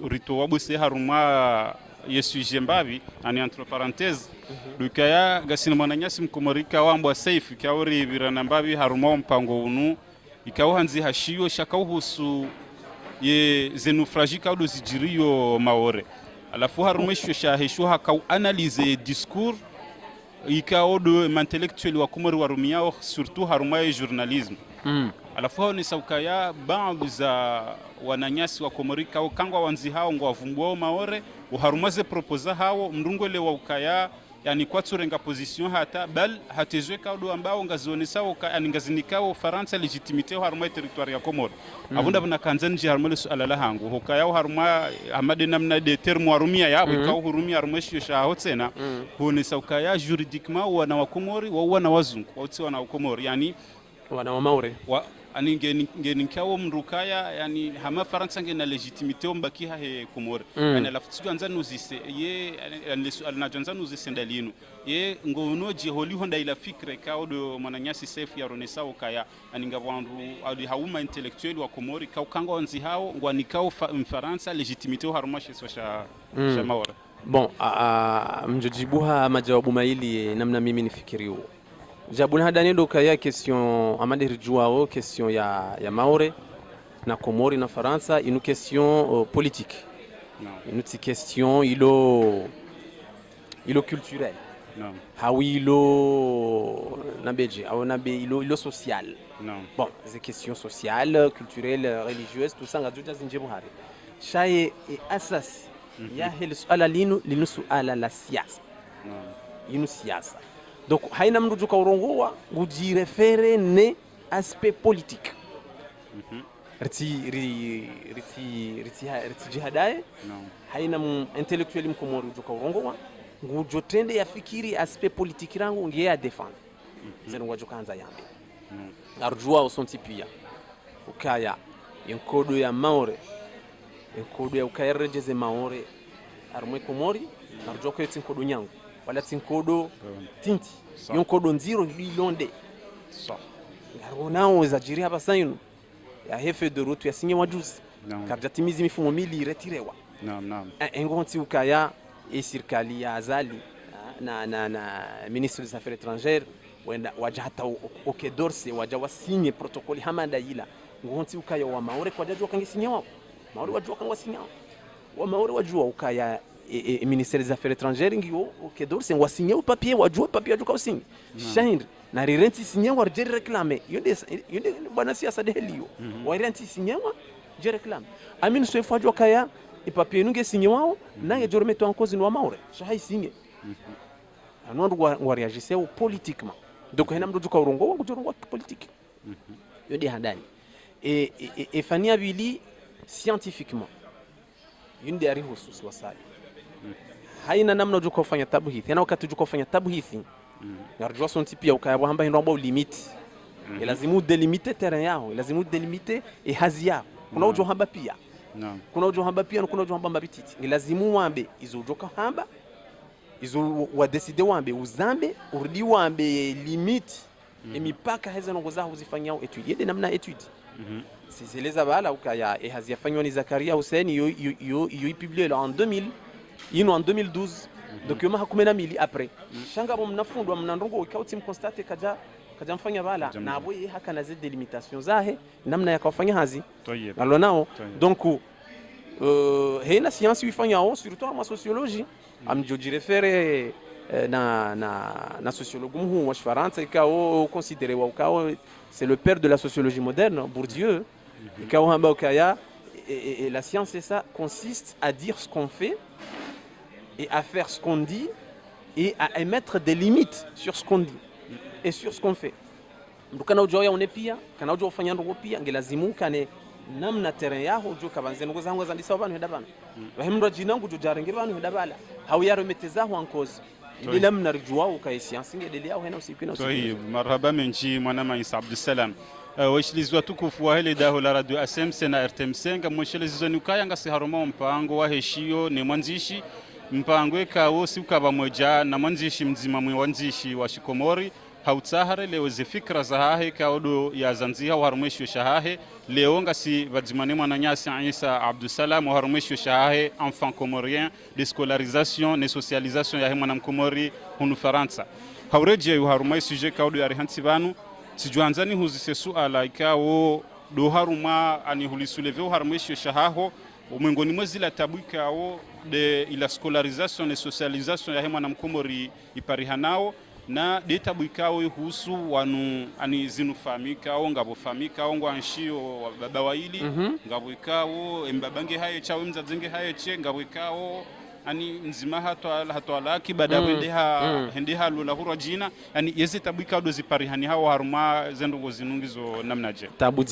rito wabuse haruma yesu mbavi ani entre parenthèses dukaya gasina mwananyasi Mkomorika wambwa safe kauri birana mbavi haruma mpango unu ikawanzi hashiyo shakauhusu ye zenufragika udo zijirio Maore alafu harumesho shahesho hakau analyse discours ikaodo intellectuel wa Komori warumiao surtout haruma ya journalisme alafu hao ni saukaya baadhi za wananyasi wa Komorika kangwa wanzi hao ngwavumbwa Maore uharumaze proposa hao mndungole wa ukaya yani kwa tsurenga position hata bal hatezwe kaudo ambao ngazionesao yani ngazinikao Faransa legitimite harma territoire ya Komoro abunda bana kanzanji harma suala la hangu hokayao harma amade namna de terme warumia ya ikao hurumia harma shio sha hotsena honesa ukaya juridiquement wana wa Komori wana wazungu wotsi wana wa Komori yani wana wa Maore ani ngeni kawo mrukaya yani hama Faransa ngena legitimite ombaki ha he Komori yani lafutu anza nuzise ye na janza nuzise ndalino ye ngono je holi honda ila fikre kawo do mananyasi safe ya ronesa ukaya ani ngabwandu ali hauma intellectuel wa Komori ka ukanga onzi hao ngwani kawo Faransa legitimite haruma sha sha Maore. Bon, mjojibuha majawabu maili namna mimi nifikiriu. Jabuna hadani doka ya question amade rijuao question ya Maore na Komori na Faransa une question politique. Une question ilo culturel. Non. Hawi ilo nabeje, hawi nabe ilo social. Non. Bon, ces questions sociales, culturelles, religieuses, tout ça ngajuja zinje muhari. Shaye e asas ya hili suala linu suala la siasa. Inu siasa. Donc haina mndu joka urongoa ngujirefere ne aspect politique. Riti jihadaye haina intellectuel mkomori joka urongoa ngujotende ya fikiri aspect politique rangu ngiye ya defend. Zenu wajoka anza yambe. Arjua usontipia ukaya yenkodo ya Maore yenkodo ya ukaya rejeze Maore armwe Komori arjua ko yenkodo nyangu wala tinkodo tinti yenkodo nziro bilonde so ngarona uzajiri hapa sayinu ya hefe de route ya sinye wajuzi kabja timizi mifumo mili retirewa engonti ukaya e serikali ya azali na ministre des affaires étrangères wenda waja hata okedorse waja wasinye protokoli hamanda ila ngonti ukaya wa Maore kwa jajua kangisinye wao Maore wajua kangwasinya wa Maore wajua ukaya ministère des affaires étrangères ngiyo okedorse wasinye o papier wajua wajua usinye shaindre na renti sinye wa je réclamer yonde bwana siasa de helio wa renti sinye wa je réclame amin so fajwa kaya e papier nunge sinye wao na ye jormeto en cause no Maore shai sinye anon wa réagissait politiquement. Donc hena mdu duka urongo wangu jorongo politique. Yodi handani. Et Fania Bili scientifiquement yunde ari hususi wasali. Haina namna duka kufanya tabu hithi. Hena wakati duka kufanya tabu hithi. Ngarjua sonti pia ukayabwa hamba hindomba limite. Lazimu delimiter terrain yao, lazimu delimiter e hazi yao. Kuna ujo hamba pia. Kuna ujo hamba pia kuna ujo hamba mbititi. Ni lazimu wambe izo joka hamba izo wadeside wambe uzambe urudi wambe limite emipaka heza nongoza uzifanyao etude yede namna etude sizeleza bala ukaya e haziyafanywa ni Zakaria Hussein yo publié en 2000 ino en 2012 donc yoma hakumena mili après shanga bo mnafundwa mnandongo ikauti mconstate kaja mfanya bala na abo ye haka na zide delimitation zahe namna yakafanya hazi alors nao donc hena science wifanyao surtout en sociologie amjoji refere na sociologue mhu wa Faransa ikao considéré wa ukao c'est le père de la sociologie moderne Bourdieu ikao hamba ukaya et la science c'est ça consiste à dire ce qu'on fait et à faire ce qu'on dit et à émettre des limites sur ce qu'on dit et sur ce qu'on fait ndukana ujoya unepia kana ujo ufanya ndo pia ngelazimu kane namna terrain yaho jo kabanze ngo zangu zandisa abantu hedabana bahimro jinangu jo jarengera abantu hedabala hawiyaro metezaho en cause ili namna rujua ukai science ngedeli yao hena usiku na usiku. Tayeb, marhaba menji mwana Isa Abdussalam. Washilizwa tukufu wa hele daho la radio ASMC na RTMC ngamweshelezizo nukaya ngasi haroma mpango wa heshio ni mwanzishi mpango ekawo si ukaba moja na mwanzishi mzima mwanzishi wa Shikomori hautsahare leo ze fikra za hahe kaudo ya Zanziha wa harumeshyo shahahe leo ngasi vadzimane mwananyasi Isa Abdussalam wa harumeshyo shahahe enfant comorien de scolarisation ne socialisation ya mwana mkomori hunu Faransa haureje yu harumai suje kaudo ya rihansi banu sijuanzani huzise suala ikawo do haruma ani hulisuleve wa harumeshyo shahaho umengoni mwezila tabuikao de ila scolarisation ne socialisation ya mwana mkomori iparihanao na data buikao husu wanu ani zinufamika au ngabo famika au ngwanshio baba waili ngabo ikao embabange haye chawe mzazenge haye che ngabo ikao ani nzima hatwa laki baada hendeha lula hurwa jina yani yezi tabuika do ziparihani hawa haruma zendo zinungizo namnaje tabu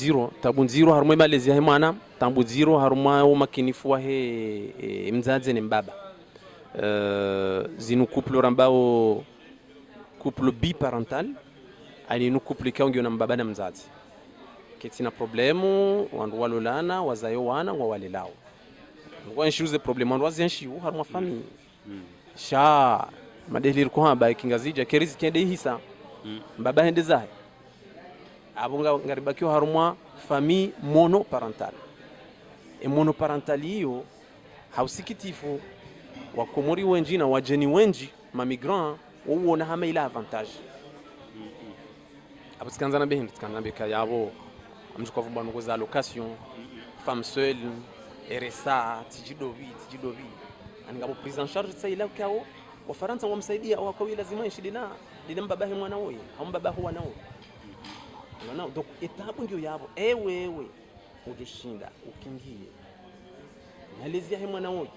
zero haruma malezi ya mwana tabu zero haruma umakinifu wa he mzazi ni mbaba zinu couple rambao couple biparental ani nu couple kaungi na mbaba na mzazi ketina problemu wandu walolana wazayo wana wa walelao ngwa nshiuze problemu wandu wazienshiu haruma famille sha madelir ko hamba kingazija kerizi kende hisa mbaba hende zahe abunga ngaribakio haruma famille monoparental monoparental hiyo hausikitifu wakomori wenji na wajeni wenji ma migrant uona hama ila avantage abuskanza na behindu tkanza beka yabo amjuko vuba ngoza allocation femme seule RSA tijidovi angabo prise en charge tsa ila kao wa Faransa wamsaidia au kwa lazima ishidina babahe mwana wewe au baba huwa nao unaona donc etabu ndio yabo wewe ujushinda ukingie malizia he mwana wewe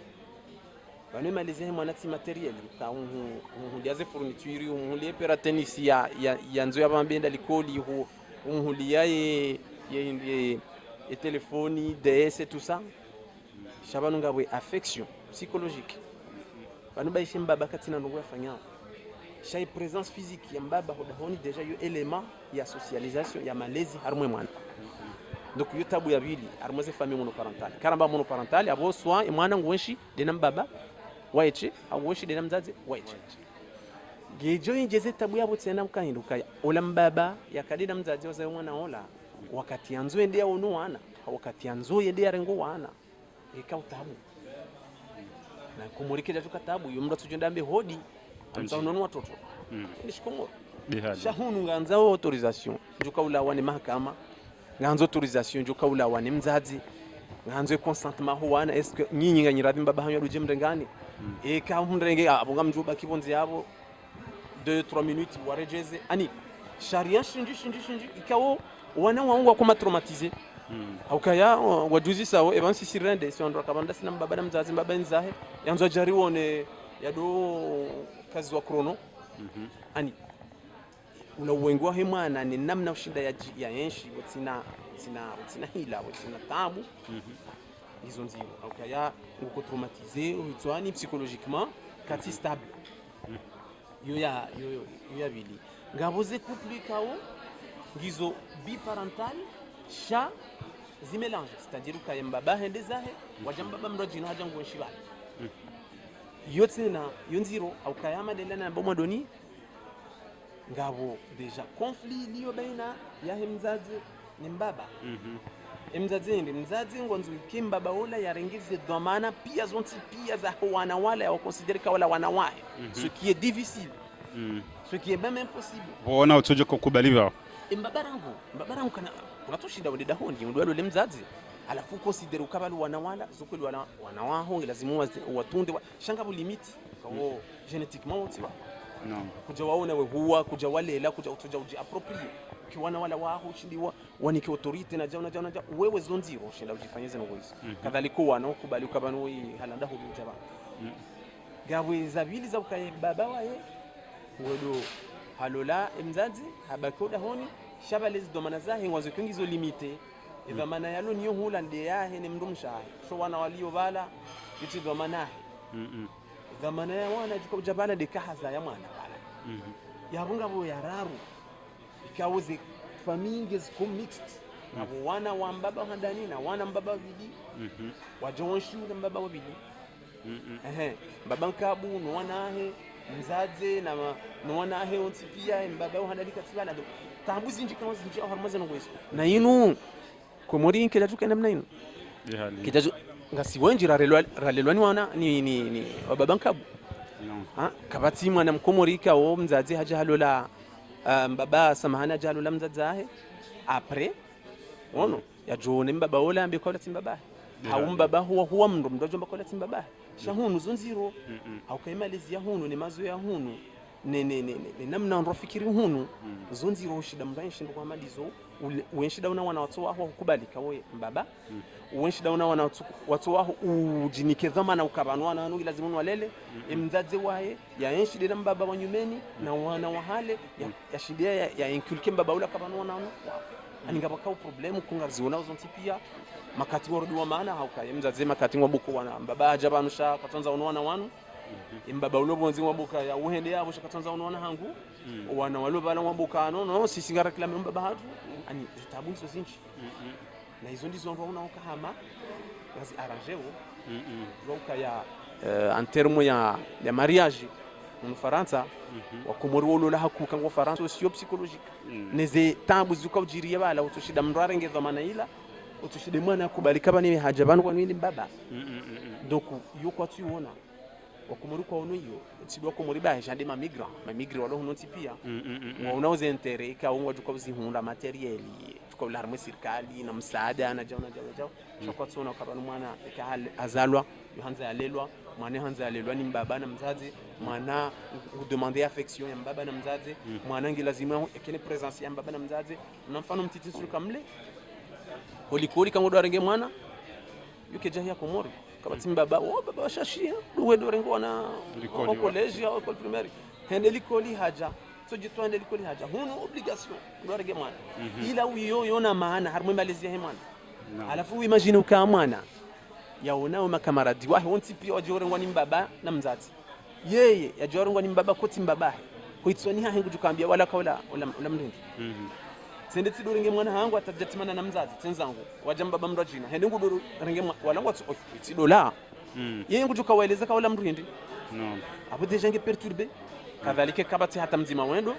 bano malizia he mwana ti materiel ka unhuliaze fourniture unhulie pera tennis ya nzo yabambenda likoli unhulia ye telefoni DS tout ça shabanu ngabwe affection psychologique bano baishe mbaba katina ndo yafanya shay présence physique ya mbaba hodahoni deja yo element ya socialisation ya malezi harumwe mwana donc yo tabu ya bili harumwe ze famille monoparentale karamba monoparentale abo soin mwana ngwenshi dena mbaba waiche au wenshi dena mzazi waiche gejo injeze tabu yabo tsena ukahinduka ola mbaba yakadida mzazi wazayo mwana ola wakati yanzo endea ono wana wakati yanzo endea rengo wana utabu na kumurikira tukatabu yo mndu tujendambe hodi amsaunonu watoto nishikomoro shahunu nganza autorisation njuka ulawane mahakama nganzo autorisation njuka ulawane mzazi nganzo consentement huwana est-ce que nyinyi nganyirabi mbaba hanyo ruje mrengani ka mrenge abunga mjuba kibonzi yabo 2-3 minutes warejeze ani sharia shinji ikawo wana wangu akoma traumatiser haukaya wajuzi sawo evansi sirende si ondra kabanda sina mbaba na mzazi mbaba nzahe yanzo jari wone yado kazi wa krono ani una wengi wa hemana ni namna ushinda ya yenshi sina hila sina tabu hizo nzio haukaya uko traumatiser utwani psychologiquement kati stable yo ya bili ngaboze couple kawo ngizo biparental sha zimelange c'est-à-dire que mbaba hende zahe wajambaba mrojino haja ngwenshi bali yote na yonziro au kayama delana bomo doni ngabo deja conflit liyo baina ya mzazi ni mbaba mzazi ngonzo kimbaba ola yarengeze dhamana pia zonti pia za wana wala ya considérer ka wala wana wae ce qui est difficile ce qui est même impossible bona utoje kukubaliwa mbabarangu kana unatoshinda wende dahoni ndwalo le mzazi alafu considérer ukabalu wanawala zokoli wana waho lazima watunde shanga limiti kwa genetiquement utiwa no kuja waona we huwa kuja walela kuja utoja uji approprié kiwana wala waho shindiwa wanike autorité na jauna wewe zonziro shinda ujifanyeze ngoizo kadhaliko wana ukubali ukabanu halanda huja ba gawe zabili za ukaye baba wae ngodo halola mzazi habakoda honi shabalezi domana zahe ngwazo kingizo limite dhamana yalo niyo hula ndiye yahe ni mndumshahe so wana walio bala iti dhamana dhamana ya wana jiko jabala de kahaza ya mwana bala yabunga bo yararu ikawuze family is mixed abo wana wa mbaba handani na wana mbaba bidi wajonshi na mbaba bidi baba nkabu no wanahe mzaze na no wanahe onti pia mbaba handani katsibala do tabuzi njika wazinji harmaze no gweso na yinu komori nkela tuka namna yinu kitazo ngasi wenji ralelwani wana ni baba nkabu kabati mwana mkomori ka o mzaze haja halola mbaba samahana jalola mzazahe après ono ya jone mbaba ola ambe kwa timbaba au mbaba huwa mndo jomba kwa timbaba shahunu zonziro au kaimalizi ya hunu ni mazo ya hunu ne namna ndo fikiri hunu zonziro shida mbanshi ndo kwa malizo uenshi dauna wana watu wao kukubalika wewe mbaba uenshi dauna wana watu wao ujinike na ukabanwa na nungi lazima walele mzazi wae ya enshi dena mbaba wa nyumeni na wana wahale ya shidia ya inculque mbaba ula kabanwa na aninga bakao problem kungaziona uzontipia makati warudi wa maana haukaye mzazi makati wabuko wana mbaba ajabanusha katonza unaona wanu imbaba ulobonzi wabuka ya uhende yabo shakatonza unaona hangu wana walobala wabuka no sisi ngara kila mbaba hatu ani zitabu hizo zinchi na hizo ndizo ndo unaoka hama ngazi arrangeo roka ya en terme ya mariage mu Faransa wa kumuru la hakuka ngo Faransa socio psychologique neze tabu zuka ujiriye bala utushida mndware ngeza manaila utushide mwana kubalika bani hajabanu kwa nini mbaba donc yuko tuiona wakumuri kwa ono hiyo tsidwa ko muri ba jande ma migrant walo huno tipia wa unauza intere ka ungwa tuko zihunda materiel tuko larme serikali na msaada na jao shakwa tsona kwa mwana ka azalwa yohanza yalelwa mwana hanza yalelwa ni mbaba na mzazi mwana udemander affection ya mbaba na mzazi mwana ngi lazima ekene presence ya mbaba na mzazi na mfano mtiti suru kamle holikoli kango dorenge mwana yuke jahia komori kabati mbaba baba washashia duwe dorengo na college au école primaire hende likoli haja so jitwa hende likoli haja huno obligation dorenge mwana ila uyo yona maana harmo malizia hemana alafu imagine ukamwana yaona makamaradi wahe wonti pia wajorengo ni mbaba na mzazi yeye yajorengo ni mbaba koti mbaba hoitsoni ha hengu jukambia wala kaula mrindi sende tidorenge mwana hangu atajatimana na mzazi tenzangu wajamba baba mrajina hende ngudoro renge wala ngwatso tidola yeye ngujuka waeleza kaula mrindi no abo deja nge perturber kadhalika kabati hata mzima wendo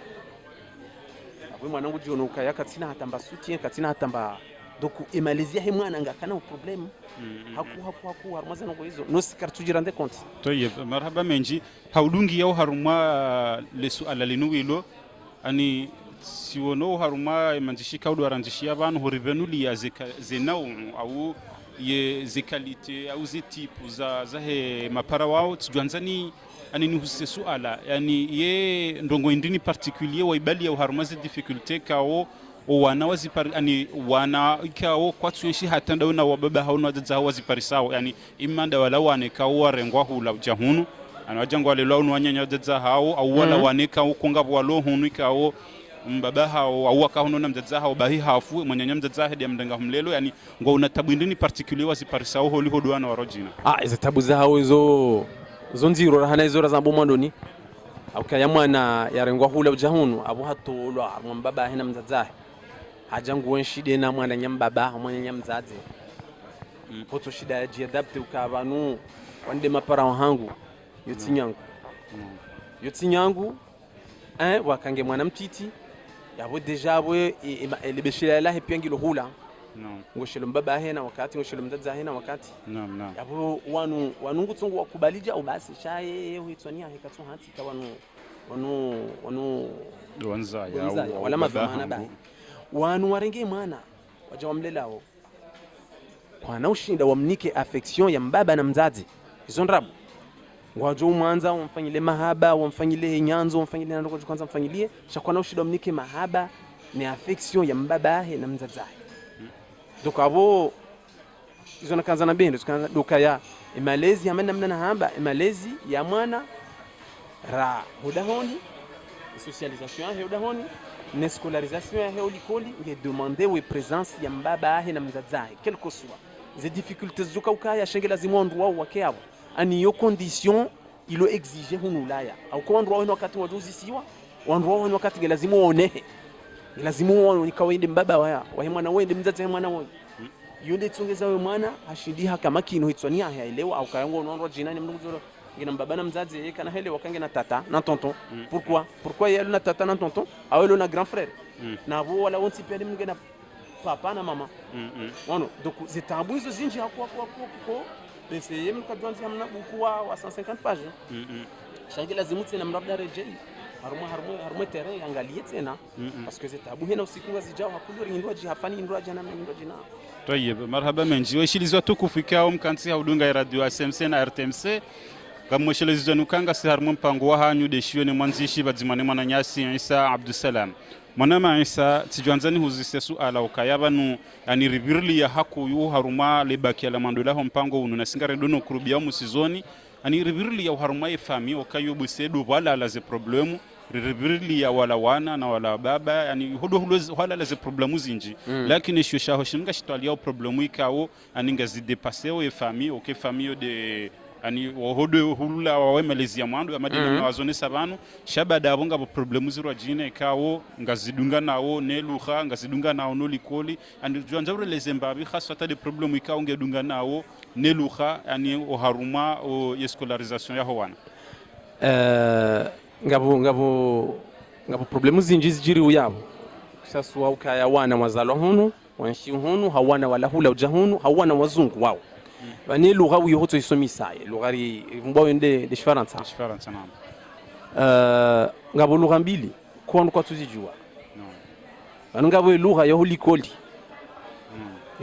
abo mwana ngujonuka yakatina hata mbasuti yakatina hata mba doku imalizia he mwana ngakana problem haku harmaza ngo hizo no sikartu rende compte toyeb marhaba menji haudungi yao haruma lesu alalinuwilo ani siwono haruma manjishika udo aranjishia abantu horivenu ya zenao au ye zekalite au zetipu za he mapara wao tujwanzani ani ni husesu ala yani ye ndongo indini particulier wa ibali ya haruma ze difficulté kao wana wazipari ani wana ikao kwatsushi hatanda una wababa hauna dadza waziparisao yani imanda wala wane kao warengwa hula jahunu anawajangwa lelo unwanyanya dadza hao au wala wane kao kongabo walo hunu ikao mbaba hao au akahono na mdadza hao bahi hafu mwanyanya mdadza hadi mdenga humlelo yani ngo una tabu ndini particulier waziparisao holi hodwana warojina izo tabu za hao izo nziro rahana izo razambo mwandoni au kayamwana yarengwa hula jahunu abu hatolwa mbaba hina mdadza hajangu wenshide na mwana nyambaba mwana nyamzaze poto shida ya jiadapte ukabanu wande mapara wangu yotinyangu wakange mwana mtiti yabo deja we elebeshila la hepi ngilo hula ngoshelo mbaba hena wakati ngoshelo mzaza hena wakati yabo wanu ngutsungu wakubalija ubasi shaye huitwania hekatu hati ka wanu wanza ya wala mavana ba wanu warenge mwana waja wamlelao kwa na ushinda wamnike affection ya mbaba na mzazi hizo ndrabu ngwajo mwanza wamfanyile mahaba wamfanyile nyanzo wamfanyile ndoko kwanza mfanyilie shakwa na ushinda wamnike mahaba ni affection ya mbaba na mzazi donc abo hizo nakanza na bendo tukanza duka ya malezi amana mna hamba malezi ya mwana ra hudahoni socialisation ya hudahoni ne scolarisation ya holikoli nge demander we présence ya mbaba na mzazi quel que soit les difficultés zuka ukaya shenge lazima ondwa wake abo ani yo condition ilo exige hunulaya au kwa ondwa wenu wakati wajuzi siwa ondwa wenu wakati lazima uonehe lazima uone kawaida mbaba wa mwana wende mzazi mwana wao yonde tsongeza we mwana hashidiha kama kino hitswania haelewa au kayango ondwa jinani mndunguzoro ngina mbaba na mzazi yeka na hele wakange na tata na tonton pourquoi yelo na tata na tonton awelo na grand frère na bo wala wonti pele mngena papa na mama wono donc c'est tabu hizo zinji hapo essayer mkadwanzi hamna buku wa 150 pages shangi lazima tena mrabda rejeli harmo terrain angalie tena parce que c'est tabu hena usiku wazijao hakulu ringindwa hafani ndwa jana ndwa jina طيب مرحبا منجي وشilizwa tukufikao mkansi haudunga ya radio SMC na RTMC kamweshelezo nukanga si harmo mpango wa hanyu deshiwe ni mwanzishi bazimane mwana nyasi Isa Abdussalam Mwanama Isa tijuanzani huzise suala ukayabanu yani ribirli ya haku yu haruma lebaki ala mandola ho mpango unu nasingare dono kurubia musizoni ani ribirli ya haruma ifami okayo busedu wala la ze problemu ribirli ya wala wana na wala baba yani hodo wala la ze problemu zinji lakini shusha hoshinga shitwalia problemu ikawo ani ngazi depasser ifami okay famille de ani wohodo hulula wawemelezia mwandu amadina mawazone sabanu shabada abonga bo problemu zirwa jine ikawo ngazidunga nawo neluha ngazidunga nawo nolikoli ani juanjabro lezembabi khaswata de problemu ikawo ngedunga nawo neluha ani oharuma o escolarisation ya howana ngabo problemu zinji zijiri uyabo sasa ukaya wana wazalo hunu wanshi hunu hawana wala hula ujahunu hawana wazungu wao bani lugha uyoto isomisaye lugha mbo ende de Faransa ngabo lugha mbili kwa tuzijua ngabo lugha ya holikoli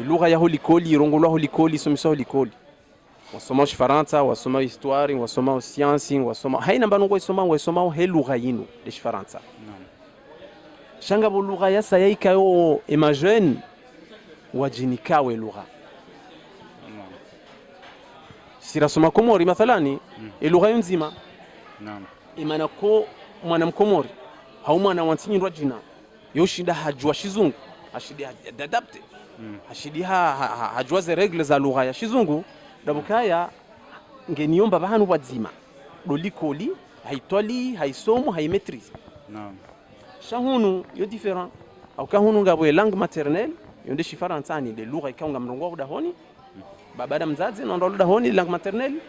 lugha ya holikoli irongolwa holikoli isomisa holikoli wasoma Faransa wasoma histoire wasoma science wasoma haina mbanongo isoma he lugha yinu de Faransa shanga bo lugha ya sayaika yo imagine wajinikawe lugha sirasoma Komori mathalani lugha nzima imana ko mwana mkomori hau mwana wantinyirwa jina yoshinda hajua shizungu ashidi adapte ashidi hajua ze regle za lugha ya shizungu dabukaya ngeniomba bahanu wazima dolikoli haitwali haisomo haimetrize shahunu yo different au kahunu ngabwe langue maternelle yonde Faransa ni de lugha ikaunga mrongo udahoni babada mzazi na ndo udahoni langue maternelle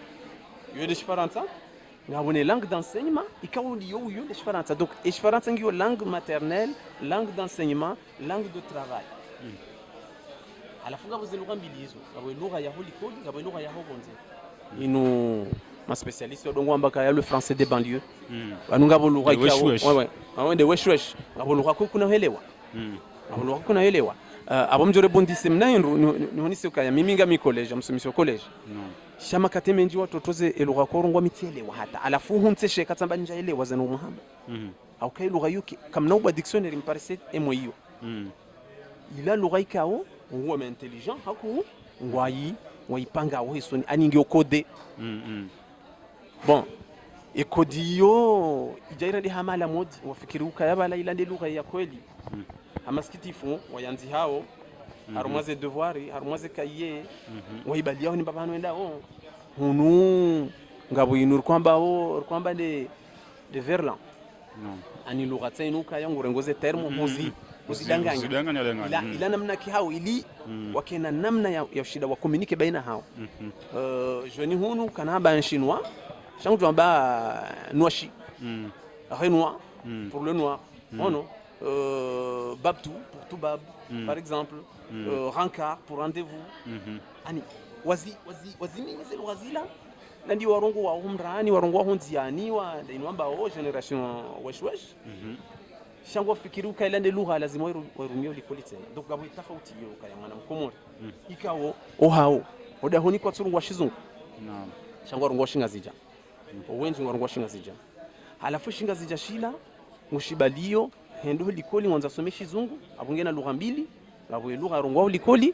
yonde Faransa ngabone langue d'enseignement ikawuli yo yonde Faransa donc Faransa ngiyo langue maternelle langue d'enseignement langue de travail alafunga boze lugha mbili hizo ngabwe lugha ya holikoli ngabwe lugha ya hobonze ino ma spécialiste odongo ambaka ya le français des banlieues banunga bo lugha ikawo awende wesh ngabo lugha ko kuna helewa ngabo lugha kuna helewa abomjore bondise mnayo nihonise kaya miminga mi college amsumisho college shama katemenji watotoze elugha ko rongwa mitelewa hata alafu hunteshe katsamba nja elewa zanu muhamba au kai lugha yuki kamna uba dictionnaire imparse emoyo ila lugha ikawo ngwa ma intelligent haku ngwayi waipanga wo hisoni aningi okode bon ekodiyo ijaira di hamala modi wafikiri ukayabala ila ndi lugha ya kweli amaskitifu wayanzi hao harumaze devoirs harumaze kaye waibalia ni baba wenda hunu ngabo inur kwamba de verlan ani lugha tsainu kaya ngurengoze termo muzi usidanganya ila namna kihao ili wakena namna ya shida wa communique baina hao joni hunu kana ba chinois changu amba noashi renois pour le noir non babtou pour tout bab par exemple rancard pour rendez-vous ani wazi minze wazila nandi warongo wa umrani warongo wa hunziani wa inwamba o generation wesh shango fikiru kailande lugha lazima wairumio likolite donc gabo tofauti yo kaya mwana mkomori ikawo hao odahoni kwa tsuru wa shizungu shango warongo shingazija owenji warongo shingazija halafu shingazija shila mushibalio hendo likoli wanza someshi zungu abungena lugha mbili ngabo lugha warongo likoli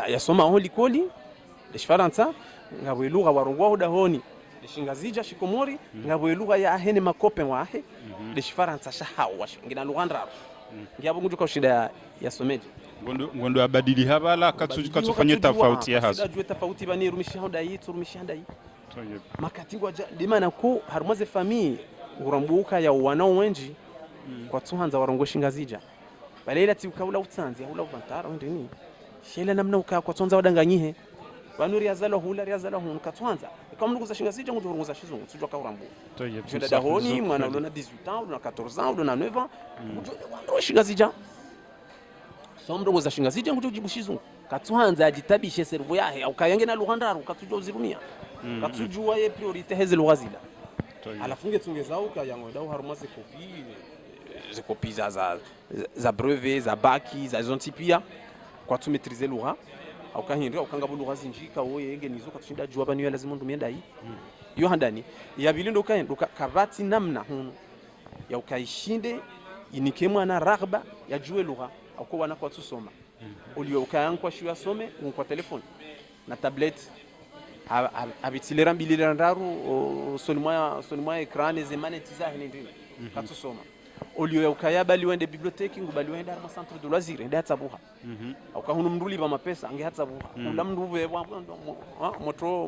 yasoma ho likoli de Faransa ngabo lugha warongo odahoni shingazija shikomori ngabo lugha ya ahene makope wahe de Faransa shahao ngina lugha ndaro ngiabo ngujuka shida ya someje ngondo abadili habala katufanye tofauti ya hazo ajue tofauti bani rumishi handa yi turumishi handa yi makatingwa dimana ko harumaze famille ngurambuka ya wanao wenji kwa tuhanza warongo shingazija balela ti ukawula utsanzi hula ubantara ndini shela namna uka kwa tonza wadanganyihe banu riazalo hula riazalo hun katwanza kama ndugu za shingazija ngujo za shizungu tujwa kaurambu je dahoni mwana ulona 18 ans ulona 14 ans ulona 9 ans ngujo wando shingazija somdo za shingazija ngujo jibu shizungu katwanza ajitabishe servo yahe au kayange na luhandaru katujwa uzirumia katujwa ye priorite heze lughazila alafunge tungeza uka yango dau harumaze kopi ze kopi za brevet za baki za zontipia kwa tu maîtriser lugha au kahindwa ukanga lugha zinjika woye enge nizoka tushinda jua bani ya lazima ndumia dai yo handani ya bilindo kaendo karati namna hunu ya ukaishinde inike mwana raghba ya jue lugha au kwa wana kwa tusoma ulio ukayankwa shua some kwa telefoni na tablet abitilera mbilira ndaru sonimwa ekrane zemane tizahe ndini katusoma ulio ukayaba liwende biblioteki ngubali wenda ma centre de loisir enda tsabuha au ka hunu mnduli ba mapesa ange hatsabuha ula mnduve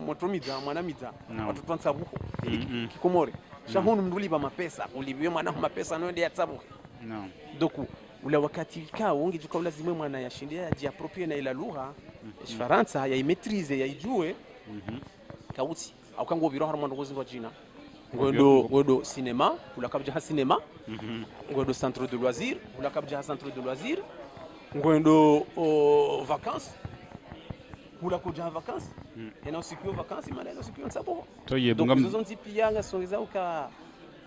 moto midza mwana midza watu tsabuha kikomore shahunu mnduli ba mapesa ulibiwe mwana mapesa no enda tsabuha doku ula wakati ka ungi juka lazima mwana yashindia ajiaproprie na ila lugha Faransa ya imetrize ya ijue kauti au kango biro harmo ngozi ngo jina ngodo cinéma ula kabja ha cinéma ngodo centre de loisir ula kabja ha centre de loisir ngodo vacances ula kuja vacances ena sikio vacances maleno sikio nsabo toyeb ngam zonzi piyanga songeza uka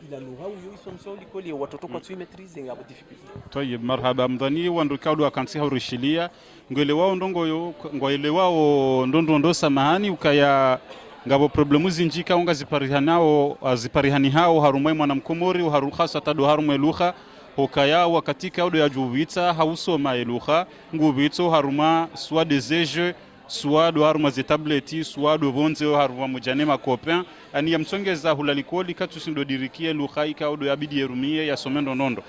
ila lugha uyo isomsoli kole watoto kwa tu maîtriser ngabo difficulty toyeb marhaba mdhani wandu kaudu akansi haurishilia ngwele wao ndongo yo ngwele wao ndondo samahani ukaya ngabo problemu zinjika unga ziparihani hao harumwe mwana mkomori harukhasa tado harumwe lugha ukaya wakati kaudu ya juvita hausoma lugha ngubitso haruma soit des jeux soit do haruma ze tableti soit do bonze haruma mujane ma copain ani yamsongeza hulalikoli katusindo dirikie lugha ikaudu ya bidi yerumie ya somendo nondo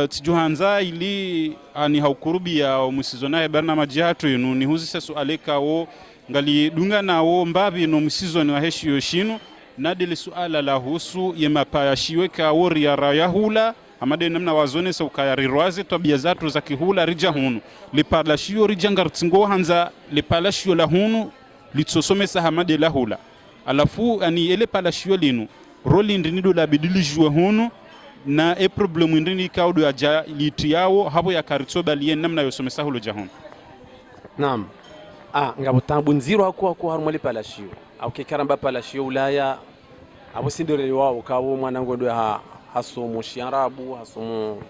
tijuhanza ili ani haukurubi ya musizona barna majatu yenu ni huzisa sualeka wo ngali dunga nawo mbabi no musizoni wa heshi yoshinu nadile suala la husu yemapayashiwe ka wori ya rayahula amade namna wazone sa ukayarirwaze tabia zatu za kihula rija hunu lipalashiyo rija ngartsingo hanza lipalashiyo la hunu litsosomesa hamade la hula alafu ani ele palashiyo linu roli ndinido la bidilijwe hunu na problemu ndini kaudu ya ja litu yao hapo ya karitsoba lien namna yosomesa hulo jahon naam ngabo tambu nziro hako harumali palashiyo au kekaramba palashiyo ulaya abo sindore wao kawo mwana ngodo hasomo shiarabu hasomo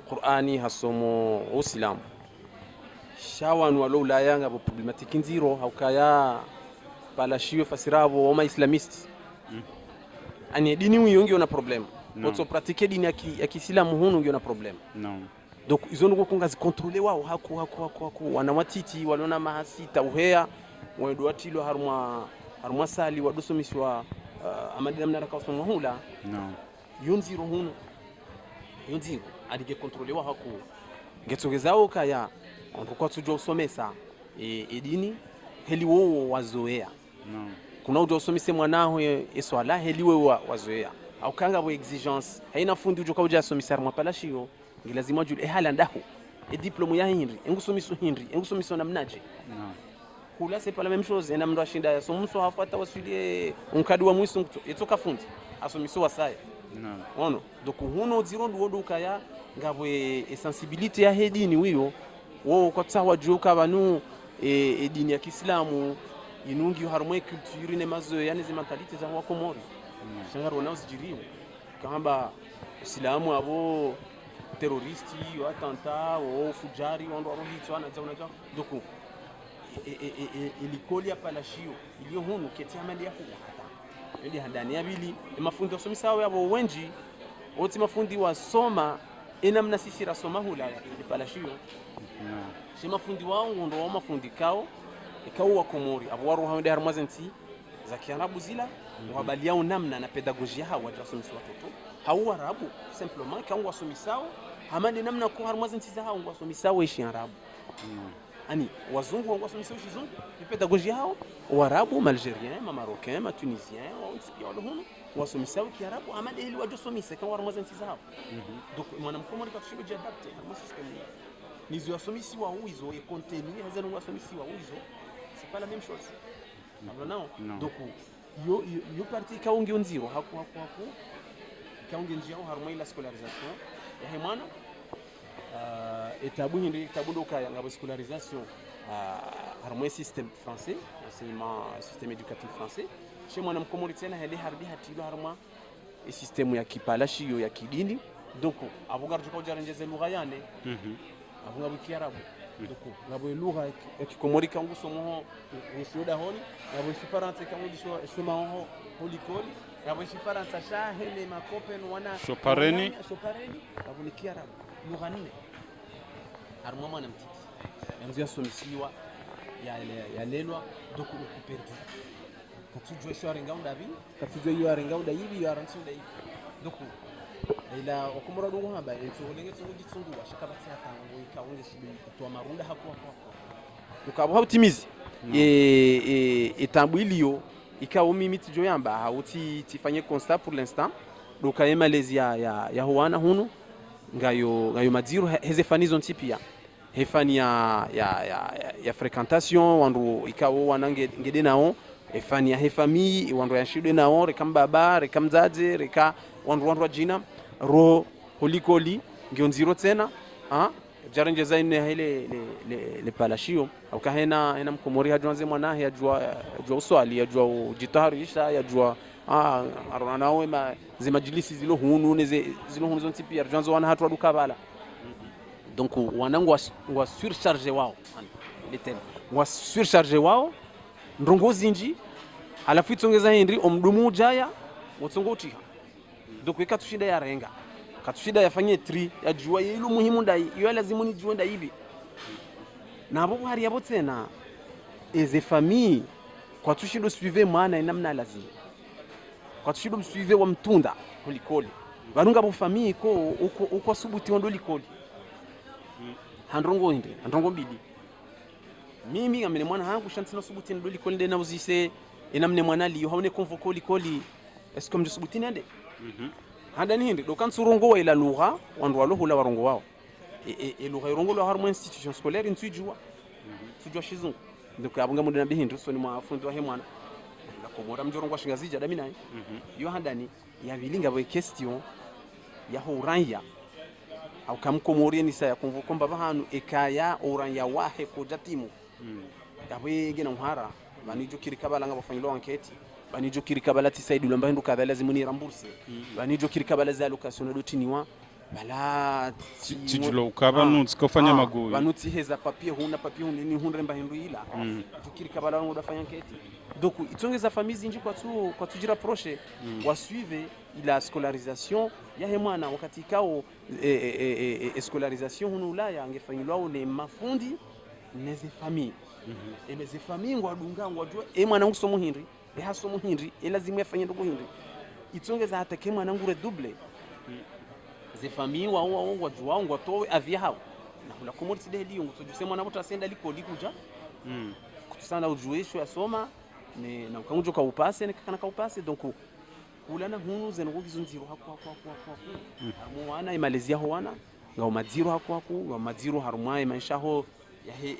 Qur'ani hasomo Uislamu shawanu walo ulaya ngabo problematiki nziro haukaya palashiyo fasirabo wa islamist ani dini uyongi ona problem Oto pratique dini ya Kiislamu hunu ngiona problem. Donc izo ngo kungazi contrôler wao hako wanawatiti walona mahasita uhea wedo watilo harumwa sali wadosomishwa amadina mnara kausoma hula. Yunziro hunu yunziro adige contrôler wao hako ngetsogezao kaya onko tujwa usomesa edini heliwo wazoea. Kuna ujo usomise mwanaho eswala heliwe wazoea. Au kanga bo exigence haina fundi ujoka uja somisar mapalashio ngilazima jule hala ndaho diplôme ya Henry engusomiso Henry engusomiso namnaje kula c'est pas la même chose ena mndo ashinda ya somuso hafata wasilie unkadi wa mwiso etoka fundi asomiso wasaya ono donc huno ziro ndo kaya ngabo sensibilité ya hedini wiyo wo kwa tsawa joka banu dini ya Kiislamu inungi harumwe culture ne mazo yani ze mentalite za wa Komori shangaro nao sijiriwe kamba Uislamu abo terroristi wa attentat wa fujari wando rohitwa na jauna doku ilikoli ya palashio iliyo hunu keti amali ya huwa hata ndi handani ya bili mafundi wasomisa wao wenji wote mafundi wasoma ina mna sisi rasoma hula ya palashio si mafundi wao ndo mafundi kao ikao wa Komori abo waro hawende harmazenti za Kiarabu zila wabali yao namna na pedagogia hawa wasomisa watoto hawa Arabu simplement quand wasomisao hamani namna ko harmazenti za hawa wasomisao ishi Arabu ani wazungu wasomisao ishi zungu pedagogia hao Arabu Algérien Marocain Tunisien wao huno wasomisao Kiarabu hamani ili wajosomisa quand harmazenti za hawa donc mwanamkomori katushibe jadapte harmo system nizo wasomisi wa uizo et contenu hazana wasomisi wa uizo c'est pas la même chose non donc yo parti kaungi onziro haku kaungi njia harmo ila scolarisation ya hemana etabu hindi etabu doka ngabo scolarisation harmo système français enseignement système éducatif français chez mwana mkomori tena hali hardi hatilo harmo système ya kipalashi ya kidini donc abugarjuka ujarenjeze lugha yane abunga Kiarabu duku ngabo lugha ya Kikomori kangu somo nishuda honi ngabo Kifaransa kangu soma ho holikoli ngabo Kifaransa shahele makopen wana shopareni ngabo ni Kiarabu lugha nne harmo mwana mtiti yanzia somisiwa ya lelwa duku ukuperdu katujwe shwari ngaunda bi katujwe yare ngaunda yibi yare nsunda yibi duku ila okumura dungu hamba etsolenge tsungu ditsungu washaka batsa tango ikaunge shibi kutoa marunda hapo ukabo hautimizi etambwilio ikawo mimiti joyamba hauti tifanye constat pour l'instant doka yema lezi ya hoana hunu ngayo madiru hezefanizo ntipia hefani ya fréquentation wandu ikawo wanange ngede nao efani ya hefami wandu ya shide nao rekambaba rekamzaje reka wandu jina ro holikoli ngio nziro tena jarenje zaine hele le palashio au kahena mkomori hajwanze mwanahe yajua uswali yajua ujitaharisha yajua arona nawe ma zimajilisi zilo hunu zonti pia janzo wana hatu aduka bala donc wanangu wa surcharge wao leten wa surcharge wao ndongo zinji alafu itongeza hindi omdumu jaya wotsongoti donc ikatushinda ya renga katushinda yafanye tri yajua yilo muhimu ndai yo lazima ni jua ndai hivi nabo hari yabo tena eze famille kwa tushindo suivre maana inamna lazima kwa tushindo suivre wa mtunda holikoli barunga bo famille ko uko subuti ondo likoli handrongo inde handrongo mbili mimi ngamene mwana hangu shantina subuti ndo likoli ndena uzise inamne mwana liyo haone convoco likoli est-ce comme je subuti nende handa ni hindi dokan surongo wa ila lugha wandu walo hula warongo wao lugha irongo lo harmo institution scolaire ntujua shizungu donc abunga mudana bihindu so ni mafundo wa hemwana la komora mjorongo shingazija damina yo handani ya bilinga bo question ya horanya au kamkomori ni sa ya convoco mbaba hanu ekaya oranya wahe ko jatimu yawe gena nhara banijo kirikabala ngabo fanyilo enquête banijo kirikabala tisaidi lomba hindu kadha lazima ni ramburse banijo kirikabala za location do tiniwa bala tijulo ukaba nuts kofanya magoyi banuti heza papier huna ni hunremba hindu ila kirikabala ngo dafanya enquête donc itongeza famille inji kwa tujira proche wa suivre ila scolarisation ya hemwana wakati kao scolarisation hunu Ulaya angefanyilwa ne mafundi neze famille emeze famille ngo adunga ngo adwa mwana ngusomo hindi hasomo hindi lazima yafanye ndogo hindi itongeza hata kema mwana ngure double ze famille wao wajua ngo towe avia hao na kula komorti deli ngo tujuse mwana mtu asenda likoli kuja kutusana ujuisho yasoma ne na ukangujo ka upase ne kana ka upase donc kulana hunu zengo kizunziro hako mwana imalizia hoana ngao madziro hako ngao madziro harumwa maisha ho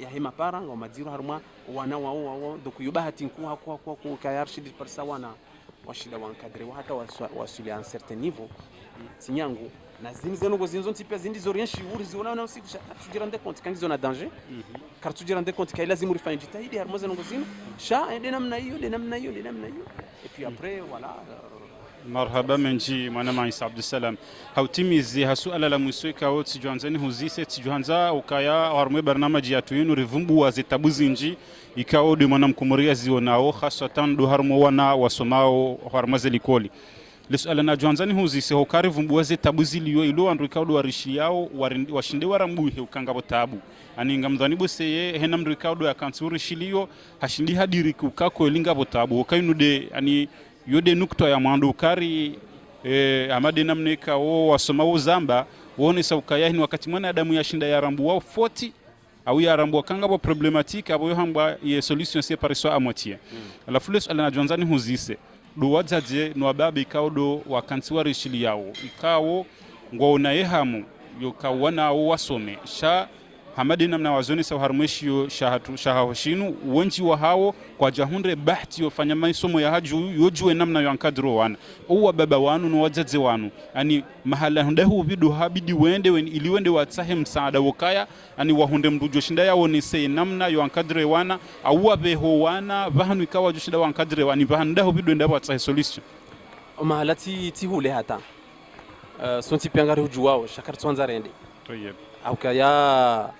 ya hema paranga ngao madziro harumwa wana wao donc yubahati nku hako kayarshidi parsa wana washida wankadre hata wasuli à un certain niveau sinyangu na zinzo ntipia zindi zorienshi uri ziona na usiku tujira ndeko compte kangizo na danger car tujira ndeko compte kai lazima urifanye jitahidi harumwa zengo zino sha ende namna hiyo et puis après voilà marhaba menji mwana Maisa Abdussalam hautimizi hasuala la musweka wote juanzani huzise tijuanza ukaya warmwe barnamaji yatu yinu rivumbu wa zitabuzi nji ikao de mwana mkumoria zionao hasatan do harmo wana wasomao harmaze likoli lesuala na juanzani huzise hokari vumbu wa zitabuzi liyo ilo andu ikao do warishi yao washinde warambuhe ukanga botabu ani ngamdhani boseye hena mdu ikao do akansuri shiliyo hashindi hadiri kukako elinga botabu hokainude ani yode nukto ya mwandukari amade namneka wo wasoma uzamba wone saukaya ni wakati mwana adamu yashinda ya rambu wao 40 au ya rambu kanga bo problematique abo hamba ye solution c'est par soi à moitié alafu leso ala najonzani huzise do wajaje no ababe ikaudo wakansi warishili yao ikawo ngona yehamu yokawana wo wasome sha hamadi namna wazoni sa harmeshio shahahoshinu wenji wa hao kwa jahunre bahti yofanya maisomo ya haju yojue namna yankadro wana uwa baba wanu no wajaze wanu ani mahala hundehu bidu habidi wende iliwende watsahe msaada wokaya ani wahunde mdujo shinda yao ni se namna yankadre wana auwa beho wana vahanu ikawa joshinda wankadre wani vahandahu bidu ndaba watsahe solution mahala ti hule hata sonti piangari hujuwao shakar twanza rende toyeb au kaya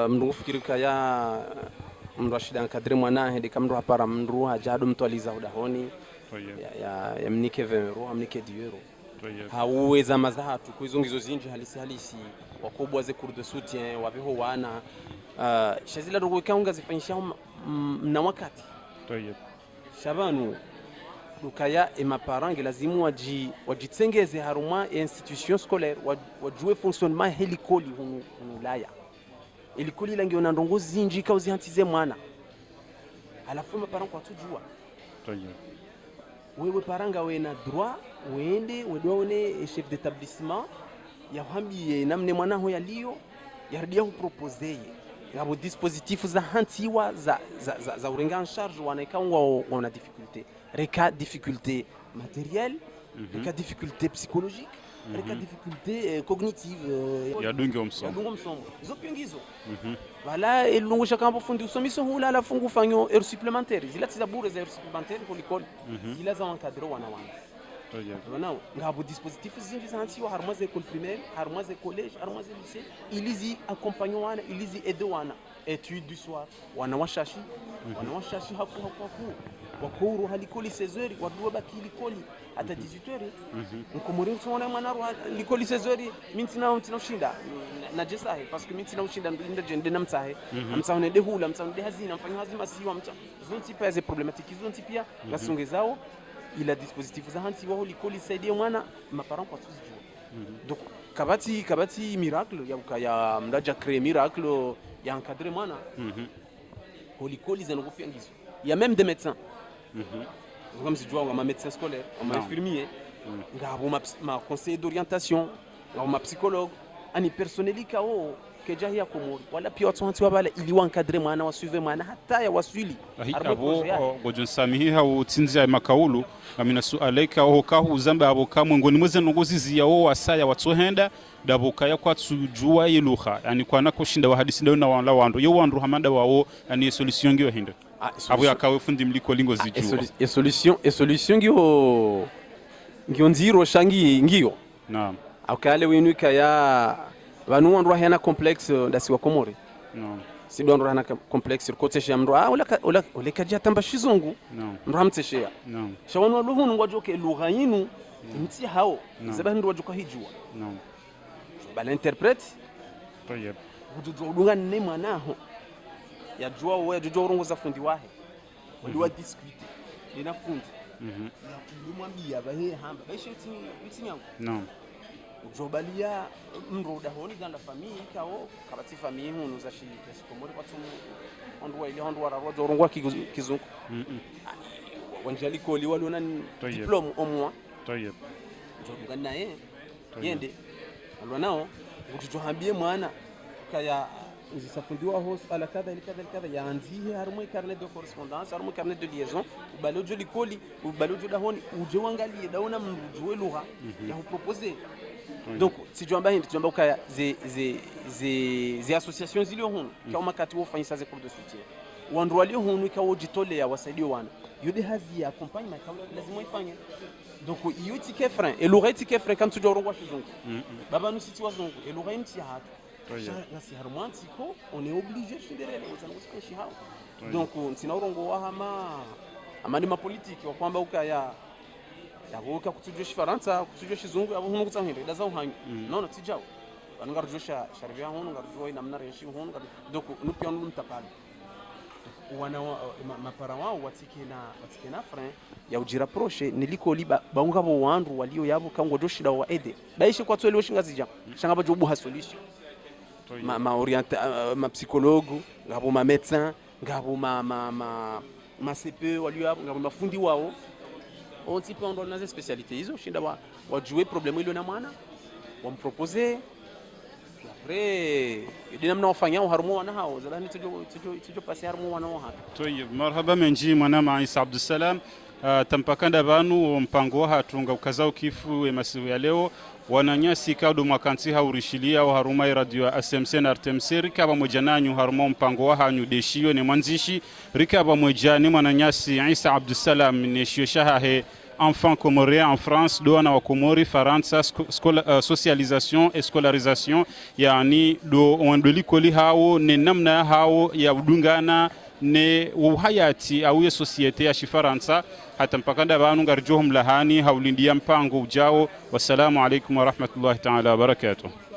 mndu fikiri kaya mndu ashida kadri mwana hedi kamndu hapara mndu hajado mtwaliza udahoni ya mnike 20 euro amnike 10 euro hauweza mazahatu kuizongizo zinji halisi wakubwa ze cours de soutien wabeho wana shazila rogo kaunga zifanyisha na wakati shabanu dukaya et ma parents lazimu wajitsengeze haruma institution scolaire wajue fonctionnement helikoli hunu laya helikoli langi na ndongo zinji kauzi hantize mwana alafu ma parents kwa tujua wewe paranga we na droit uende wedone chef d'établissement yahambiye namne mwana ho yaliyo yardia kuproposer ngabo dispositif za hantiwa za urenga en charge wanaikangwa wana difficulté reka difficulté matérielle reka difficulté psychologique reka difficulté cognitive yadunge omsombo zo pingizo wala elungusha kambo fundi usomiso hula la fungu fanyo heure supplémentaire zila tizabure za heure supplémentaire pour l'école zila za encadrer wana wana ngabo dispositif zinji za hantiwa harma za école primaire harma za collège harma za lycée ilizi accompagner wana ilizi aider wana études du soir wana washashi haku wakuru halikoli 16h wadua baki likoli hata 18h nkomori msona mwana likoli 16h mintina ushinda na jesahe parce que mintina ushinda ndio jende namsahe amsahone de hula amsahone de hazina mfanya hazima siwa mcha zonti pia ze problématique zonti pia ngasongezao ila dispositif za hanti wao likoli saidie mwana ma parents kwa tuzijua donc kabati miracle ya mdaja créer miracle ya encadrer mwana holikoli zanogofia ngizo il y a même des médecins comme si tu vois ma médecin scolaire ma infirmier ngabo ma conseiller d'orientation ngabo ma psychologue ani personnel kao keja ya komori wala pia watu wanti wabale ili wankadre mwana wasuive mwana hata ya waswili abo gojon samihi ha utsinzia makaulu amina sualeka ho ka uzamba abo kamwe ngoni mweze ngozizi yawo wasaya watsohenda dabuka ya kwatsujua yiluha yani kwana kushinda wa hadisi ndio na wala wandu yo wandu hamanda wawo ani solution ngiyo hinda abo yakawe fundi mliko lingo zijua solution ngiyo nziro shangi ngiyo naam akale winuka ya vanu wandu hana complexe ndasi wa komori si ndo hana complexe kotesha mndo ole kaja tamba shizungu ndo hamteshea shawanu waluhunu ngwajoke lugha yinu mti hao zaba ndo wajoka hijua bala interprète tayeb udunga ne mwanaho ya jua wewe jua urongoza fundi wahe waliwa discuter ina fundi mwambia bahe hamba baishe mti yangu ujobalia mro dahoni dans la famille kao kabati famille hunu za shikomori kwa tumu ondu ile ondu wara jorongwa kizungu wanjali koli walona diplôme au moins tayeb jobuga naye yende alwanao utujohambie mwana kaya uzisafundiwa ho ala kadha yaanzie harumwe carnet de correspondance harumwe carnet de liaison ubalojo likoli ubalojo dahoni ujoangalie daona mjue lugha ya proposer donc si tuamba kaya ze associations zilio hunu kama makati wofanyisa ze cours de soutien wandu walio hunu ikawo jitolea wasaidie wana yode hazi ya accompagnement kama lazima ifanye donc iyo ticket frein et l'oreille ticket frein quand tu dois rongwa kizungu baba nous siti wazungu et l'oreille mti hatu nasi harmantiko on est obligé de faire les analyses hao donc tina urongo wa amani ma politique wa kwamba ukaya yaboka kutujwe shifaransa kutujwe shizungu abo hunu kutsanhinde daza uhanyu no tijao bangarujosha sharibia hunu ngarujoi namna reshi hunu donc nous pion nous tapali wana mapara wao watike na frein ya ujira proche niliko liba baunga bo wandu walio yabo kango joshida wa ede baishe kwa twele washinga zija shanga ba jobu ha solution ma orienta ma psychologue ngabo ma médecin ngabo ma CPE walio yabo ngabo mafundi wao on type on dans les spécialités hizo shinda wa jouer problème ile na mwana wa mproposer après dinamna wafanya harmo wana hao zadani tujo pasi harmo wana hao طيب marhaba menji mwana ma Isa Abdul Salam tampakanda banu mpango hatunga ukazao kifu emasiku ya leo wananyasi kado mwakanti haurishilia wa haruma radio ASMC na RTMC rikaba moja nanyu haruma mpango wa hanyu deshiyo ni mwanzishi rikaba moja ni mwananyasi Isa Abdul Salam ni shio shahahe enfants comoriens en France do na wa Komori Faransa socialisation et scolarisation yani do wandoli koli hao ne namna hao ya udungana ne uhayati au ya societe ya Shifaransa hata mpakanda banu ngarjohum lahani haulindia mpango ujao. Wassalamu alaikum wa rahmatullahi ta'ala wa barakatuh.